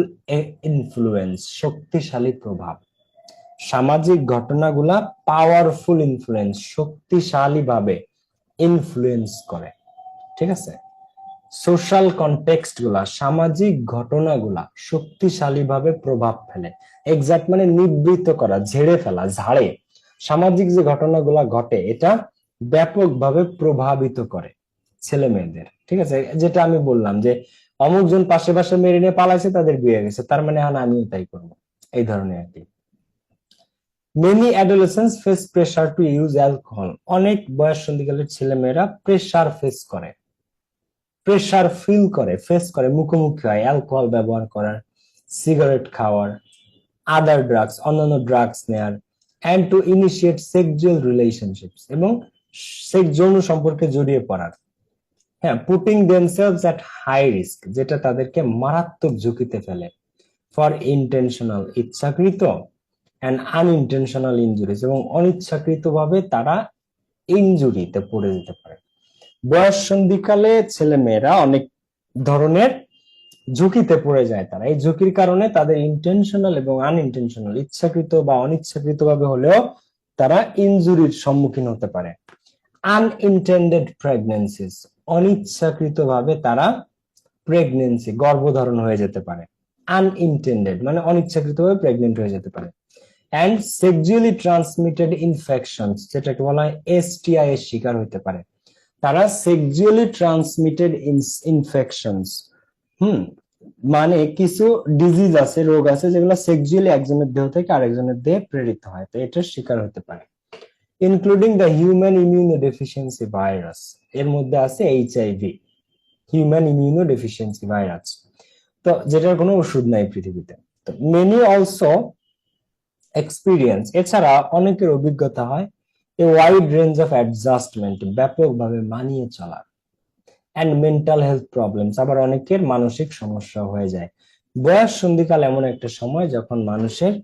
ইনফ্লুয়েন্স, শক্তিশালী প্রভাব। সামাজিক ঘটনাগুলা পাওয়ারফুল ইনফ্লুয়েন্স, শক্তিশালী ভাবে ইনফ্লুয়েন্স করে, ঠিক আছে? সোশ্যাল কনটেক্সট গুলা, সামাজিক ঘটনাগুলা শক্তিশালী ভাবে প্রভাব ফেলে। এক্সাক্ট মানে নিবৃত্ত করা, ঝেড়ে ফেলা, ঝাড়ে। সামাজিক যে ঘটনাগুলা ঘটে, এটা ব্যাপকভাবে প্রভাবিত করে ছেলে মেয়েদের, ঠিক আছে? যেটা আমি বললাম যে অমুক জন পাশে পাশে মেরে নিয়ে পালাইছে, তাদের বিয়ে গেছে, তার মানে এখন আমিও তাই করবো, এই ধরনের আর কি। Many adolescence face pressure to use alcohol, অনেক বয়স সন্ধিকালের ছেলে মেয়েরা প্রেসার ফেস করে, প্রেসার ফিল করে, ফেস করে, মুখোমুখি হয় অ্যালকোহল ব্যবহার করার, সিগারেট খাওয়ার, আদার ড্রাগস, অন্যান্য ড্রাগস নেয়ার, and to initiate sexual relationships, এবং যৌন সম্পর্কে জড়িয়ে পড়ার। হ্যাঁ, putting themselves at high risk, যেটা তাদেরকে মারাত্মক ঝুঁকিতে ফেলে, ফর ইন্টেনশনাল, ইচ্ছাকৃত, অ্যান্ড আনইনটেনশনাল ইনজুরিজ, এবং অনিচ্ছাকৃতভাবে তারা ইনজুরিতে পড়ে যেতে পারে। বয়স সন্ধিকালে ছেলে মেয়েরা অনেক ধরনের ঝুঁকিতে পড়ে যায়। তারা এই ঝুঁকির কারণে তাদের ইন্টেনশনাল এবং আনইনটেনশনাল, ইচ্ছাকৃত বা অনিচ্ছাকৃত ভাবে হলেও তারা ইনজুরির সম্মুখীন হতে পারে। আনইনটেন্ডেড প্রেগন্যান্সিস, অনিচ্ছাকৃত ভাবে তারা প্রেগনেন্সি, গর্ভধারণ হয়ে যেতে পারে। আনইনটেন্ডেড মানে অনিচ্ছাকৃত ভাবে প্রেগনেন্ট হয়ে যেতে পারে। অ্যান্ড সেক্সুয়ালি ট্রান্সমিটেড ইনফেকশনস, যেটাকে বলা হয় এসটিআই এর শিকার হতে পারে। তারা সেক্সুয়ালি ট্রান্সমিটেড ইনফেকশনস, মানে কিছু ডিজিজ আছে, রোগ আছে যেগুলো সেক্সুয়ালি একজনের দেহ থেকে আরেকজনের দেহে প্রেরিত হয়, তো এটার শিকার হতে পারে। Including the human immunodeficiency virus, এর মধ্যে আছে এইচআইভি, হিউম্যান ইমিউনোডেফিসিয়েন্সি ভাইরাস, তো যেটার কোনো ওষুধ নাই পৃথিবীতে। তো মেনি অলসো এক্সপিরিয়েন্স, এছাড়া অনেকের অভিজ্ঞতা হয় a wide range of adjustment, ব্যাপকভাবে মানিয়ে চলার, অ্যান্ড মেন্টাল হেলথ প্রবলেমস, আবার অনেকের মানসিক সমস্যা হয়ে যায়। বয়স সন্ধিকাল এমন একটা সময় যখন মানুষের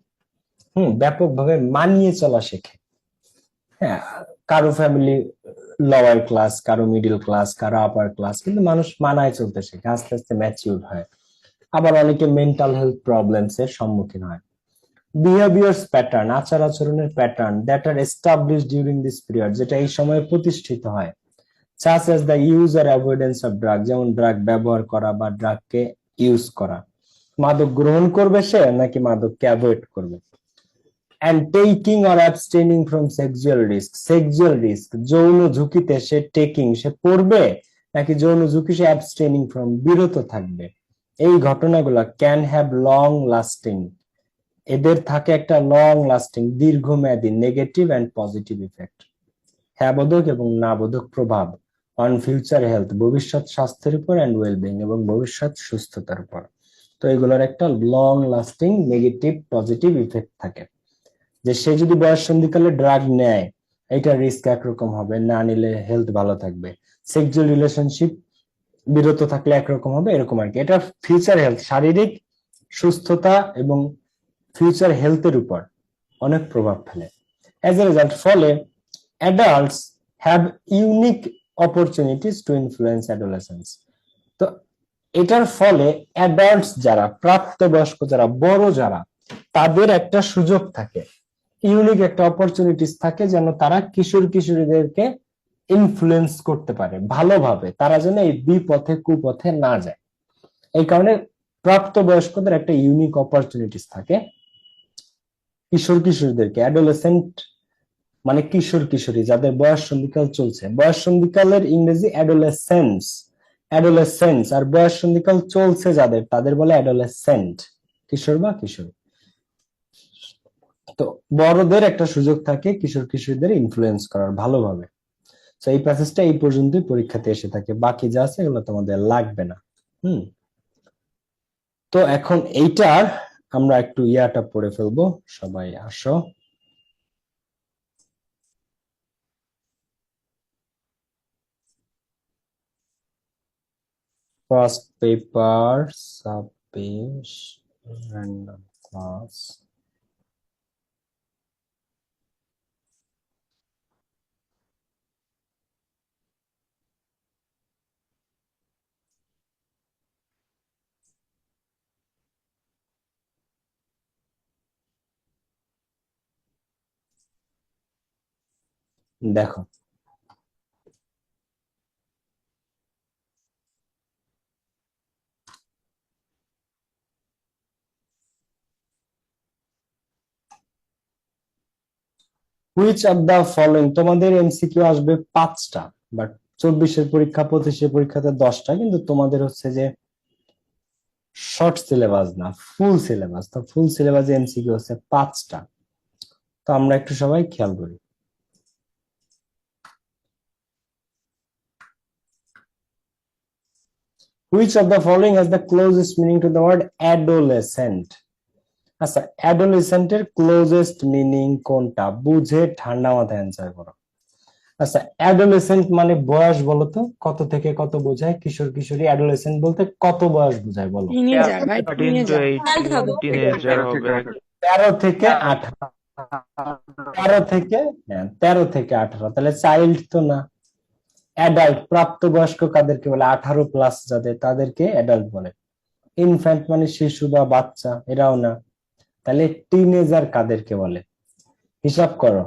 ব্যাপকভাবে মানিয়ে চলা শেখে। হ্যাঁ, কারো ফ্যামিলি লোয়ার ক্লাস, কারো মিডল ক্লাস, কারো আপার ক্লাস, কিন্তু মানুষ মানায় চলতে শেখে, আস্তে আস্তে ম্যাচিউর হয়। আবার অনেকে মেন্টাল হেলথ প্রবলেমস এর সম্মুখীন হয়। বিহেভিয়ার্স প্যাটার্ন, আচার আচরণের pattern that are established during this period, যেটা এই সময়ে প্রতিষ্ঠিত হয়, such as the use or avoidance of drug, যেমন ড্রাগ ব্যবহার করা বা ড্রাগকে ইউজ করা। মাদক গ্রহণ করবে সে নাকি মাদককে অ্যাভয়েড করবে। and taking or abstaining from sexual risk, যৌন ঝুঁকিতে সে সে পড়বে নাকি যৌন ঝুঁকি সে abstaining from, বিরত থাকবে। এই ঘটনাগুলো ক্যান হ্যাভ লং লাস্টিং, এদের থাকে একটা লং লাস্টিং, দীর্ঘমেয়াদী নেগেটিভ এন্ড পজিটিভ ইফেক্ট, হ্যাঁ বোধক এবং না বোধক প্রভাব, অন ফিউচার হেলথ, ভবিষ্যৎ স্বাস্থ্যের উপর, এন্ড ওয়েলবিং, এবং ভবিষ্যৎ সুস্থতার উপর। তো এগুলোর একটা long lasting negative positive effect থাকে। যে সে যদি বয়স সন্ধিকালে ড্রাগ নেয়, এটা রিস্ক একরকম হবে, না নিলে হেলথ ভালো থাকবে। সেক্সুয়াল রিলেশনশিপ বিরত থাকলে একরকম হবে, এরকম আর কি। এটা ফিউচার হেলথ, শারীরিক সুস্থতা এবং ফিউচার হেলথের উপর অনেক প্রভাব ফেলে। অ্যাজ এ রেজাল্ট, ফলে adults have unique opportunities to influence adolescence. তো এটার ফলে অ্যাডাল্টস যারা, প্রাপ্তবয়স্ক যারা, বড় যারা, তাদের একটা সুযোগ থাকে, ইউনিক একটা অপরচুনিটিস থাকে, যেন তারা কিশোর কিশোরীদেরকে ইনফ্লুয়েন্স করতে পারে ভালোভাবে, তারা যেন এই বিপথে কুপথে না যায়। এই কারণে প্রাপ্তবয়স্কদের একটা ইউনিক অপরচুনিটিস থাকে কিশোর কিশোরীদেরকে, অ্যাডোলেসেন্ট মানে কিশোর কিশোরী যাদের বয়স সন্ধিকাল চলছে। বয়স সন্ধিকালের ইংরেজি অ্যাডোলেসেন্স, আর বয়স সন্ধিকাল চলছে যাদের, তাদের বলে অ্যাডোলেসেন্ট, কিশোর বা কিশোরী। তো বড়দের একটা সুযোগ থাকে কিশোর কিশোরীদের ইনফ্লুয়েন্স করার ভালোভাবে। তো এই প্যাসেজটা এই পর্যন্তই পরীক্ষাতে এসে থাকে, বাকি যা আছে এগুলো তোমাদের লাগবে না। তো এখন এইটার আমরা একটু ইয়াটা পড়ে ফেলবো, সবাই আসো। ফার্স্ট পেপার, সাব্বিশ, র্যান্ডম ক্লাস। দেখো, হুইচ অফ দা ফলোইং, তোমাদের এমসিকিউ আসবে 5টা, বাট 24-এর পরীক্ষা 25-এর পরীক্ষাতে 10টা, কিন্তু তোমাদের হচ্ছে যে শর্ট সিলেবাস না, ফুল সিলেবাস। তো ফুল সিলেবাসে এমসিকিউ হচ্ছে 5টা। তো আমরা একটু সবাই খেয়াল করি। Which of the following has the closest meaning to the word adolescent? আচ্ছা, অ্যাডোলেসেন্টের ক্লোজেস্ট মিনিং কোনটা? বুঝে ঠান্ডা মাথায় অ্যান্সার করো। আচ্ছা, অ্যাডোলেসেন্ট মানে বয়স বলো তো, কত থেকে কত বোঝায়? কিশোর কিশোরী অ্যাডোলেসেন্ট বলতে কত বয়স বোঝায় বলো? টিনেজার ভাই 13 to টিনেজার 18 টিনেজার হবে। 13 থেকে 18, 13 থেকে, হ্যাঁ 13 থেকে 18, তাহলে চাইল্ড তো না। অ্যাডাল্ট প্রাপ্তবয়স্ক কাদেরকে বলে? 18 প্লাস যাদের, তাদেরকে অ্যাডাল্ট বলে। ইনফ্যান্ট মানে শিশু বা বাচ্চা, এরাও না। তাহলে টিনেজার কাদেরকে বলে? হিসাব করো,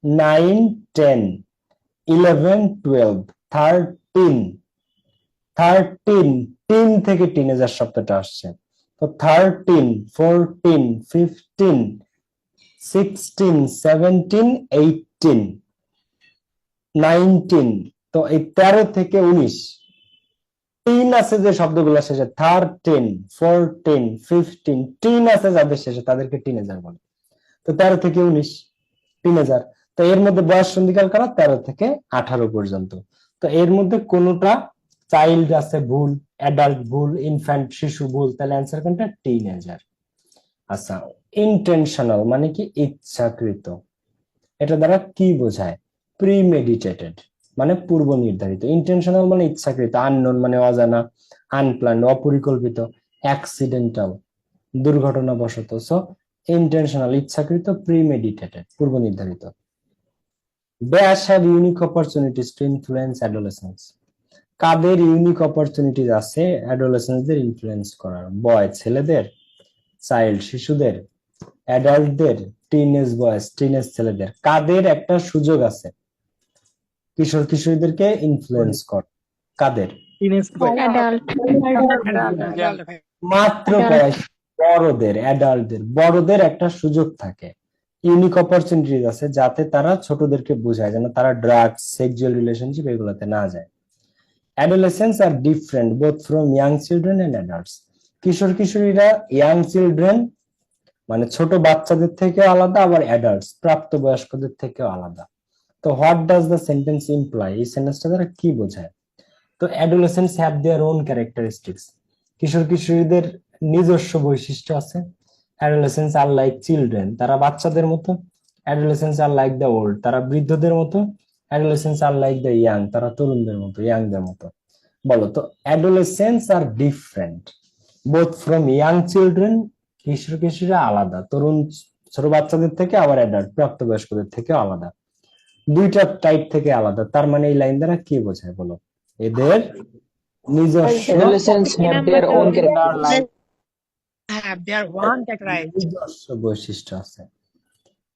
9, 10, 11, 12, 13, 10 থেকে টিনেজার শব্দটা আসছে। তো 13, 14, 15, 16, 17, 18, 19, তো এই 13 থেকে 19 টিন আছে যে শব্দগুলো শেষে, 13, 14, 15, টিন আছে যাদের শেষে, তাদেরকে টিনেজার বলে। তো 13 থেকে 19 টিনেজার। তো এর মধ্যে বয়স সন্ধিকাল কারা? 13 থেকে 18 পর্যন্ত। তো এর মধ্যে কোনটা চাইল্ড আছে ভুল, অ্যাডাল্ট ভুল, ইনফ্যান্ট শিশু ভুল, তাহলে অ্যান্সার কোনটা? টিনেজার। আচ্ছা, ইন্টেনশনাল মানে কি? ইচ্ছাকৃত। এটা দ্বারা কি বোঝায়? প্রিমেডিটেটেড মানে পূর্ব নির্ধারিত। ইন্টেনশনাল মানে ইচ্ছাকৃত, আননোন মানে অজানা, আনপ্ল্যান্ড অপরিকল্পিত, অ্যাক্সিডেন্টাল দুর্ঘটনাবশত। সো ইন্টেনশনাল ইচ্ছাকৃত, প্রিমেডিটেটেড পূর্ব নির্ধারিত। Dash have unique opportunities to influence adolescence. কাদের ইউনিক অপরচুনিটিস আছে অ্যাডোলেসেন্সদের ইনফ্লুয়েন্স করার? বয় ছেলেদের, চাইল্ড শিশুদের, অ্যাডাল্টদের, টিনেজ বয়েজ টিনেজ ছেলেদের। কাদের একটা সুযোগ আছে কিশোর কিশোরীদেরকে ইনফ্লুয়েন্স কর? কাদের? টিনেজ বয় অ্যাডাল্ট মাত্র বয়স বড়দের, অ্যাডাল্টদের, বড়দের একটা সুযোগ থাকে, ইউনিক অপরচুনিটিস আছে, যাতে তারা ছোটদেরকে বোঝায় যেন তারা ড্রাগস, সেক্সুয়াল রিলেশনশিপ এগুলোতে না যায়। Adolescents are different both from young children and adults. কিশোর কিশোরীরা ইয়াং চিলড্রেন মানে ছোট বাচ্চাদের থেকে আলাদা, আবার অ্যাডাল্টস প্রাপ্তবয়স্কদের থেকে আলাদা। তো what does the sentence imply? এই সেন্টেন্সটা দ্বারা কি বোঝায়? তো অ্যাডোলেসেন্টস হ্যাভ দেয়ার ওন ক্যারেক্টারিস্টিক্স। কিশোর কিশোরীদের নিজস্ব বৈশিষ্ট্য আছে। অ্যাডোলেসেন্টস আর লাইক চিলড্রেন, তারা বাচ্চাদের মতো। Adolescents are like the old, তারা বৃদ্ধদের মতো। Adolescents are like the young, তারা তরুণদের মতো, ইয়াংদের মতো। বলো তো, adolescents are different both from young children, কিশোর কিশোরীরা আলাদা তরুণ ছোট বাচ্চাদের থেকে, আবার অ্যাডাল্ট প্রাপ্তবয়স্কদের থেকে আলাদা, দুইটা টাইপ থেকে আলাদা। তার মানে এই লাইন দ্বারা কি বোঝায় বলো? এদের নিজস্ব Adolescents have their own characteristics. have their one characteristic. নিজস্ব বৈশিষ্ট্য আছে,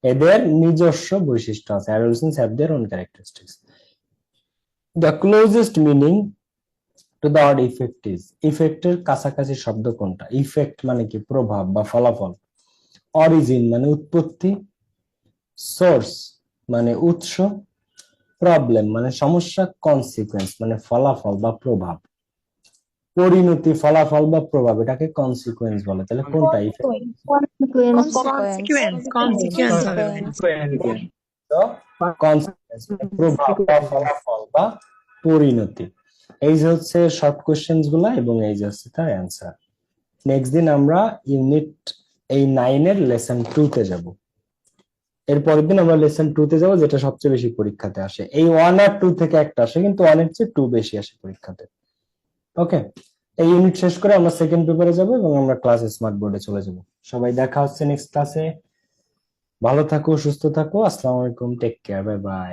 এদের নিজস্ব বৈশিষ্ট্য আছে। Adolescents have their own characteristics. The closest meaning to the word effect is, effect এর কাছাকাছি শব্দ কোনটা? ইফেক্ট মানে কি? প্রভাব বা ফলাফল। অরিজিন মানে উৎপত্তি, সোর্স মানে উৎস, প্রবলেম মানে সমস্যা, কনসিকুয়েন্স মানে ফলাফল বা প্রভাব। পরিণতি, ফলাফল বা প্রভাব, এটাকে কনসিকুয়েন্স বলে। তাহলে কোনটা? ইফেক্ট। Consequence হবে ভাই। কনসিকুয়েন্স প্রভাব বা ফলাফল বা পরিণতি। এই যে হচ্ছে শর্ট কোশ্চেনস গুলা, এবং এই যে হচ্ছে তার অ্যান্সার। নেক্সট দিন আমরা ইউনিট এই 9 এর লেসন 2 তে যাব। এর পরের দিন আমরা লেসন 2 তে যাব, যেটা সবচেয়ে বেশি পরীক্ষাতে আসে। এই 1 আর 2 থেকে একটা আসে, কিন্তু 1 এর চেয়ে 2 বেশি আসে পরীক্ষাতে। ওকে, এই ইউনিট শেষ করে আমরা সেকেন্ড পেপারে যাব, এবং আমরা ক্লাসে স্মার্ট বোর্ডে চলে যাব। সবাই দেখা হচ্ছে নেক্সট ক্লাসে। ভালো থাকো, সুস্থ থাকো। আসসালামু আলাইকুম, টেক কেয়ার, বাই বাই।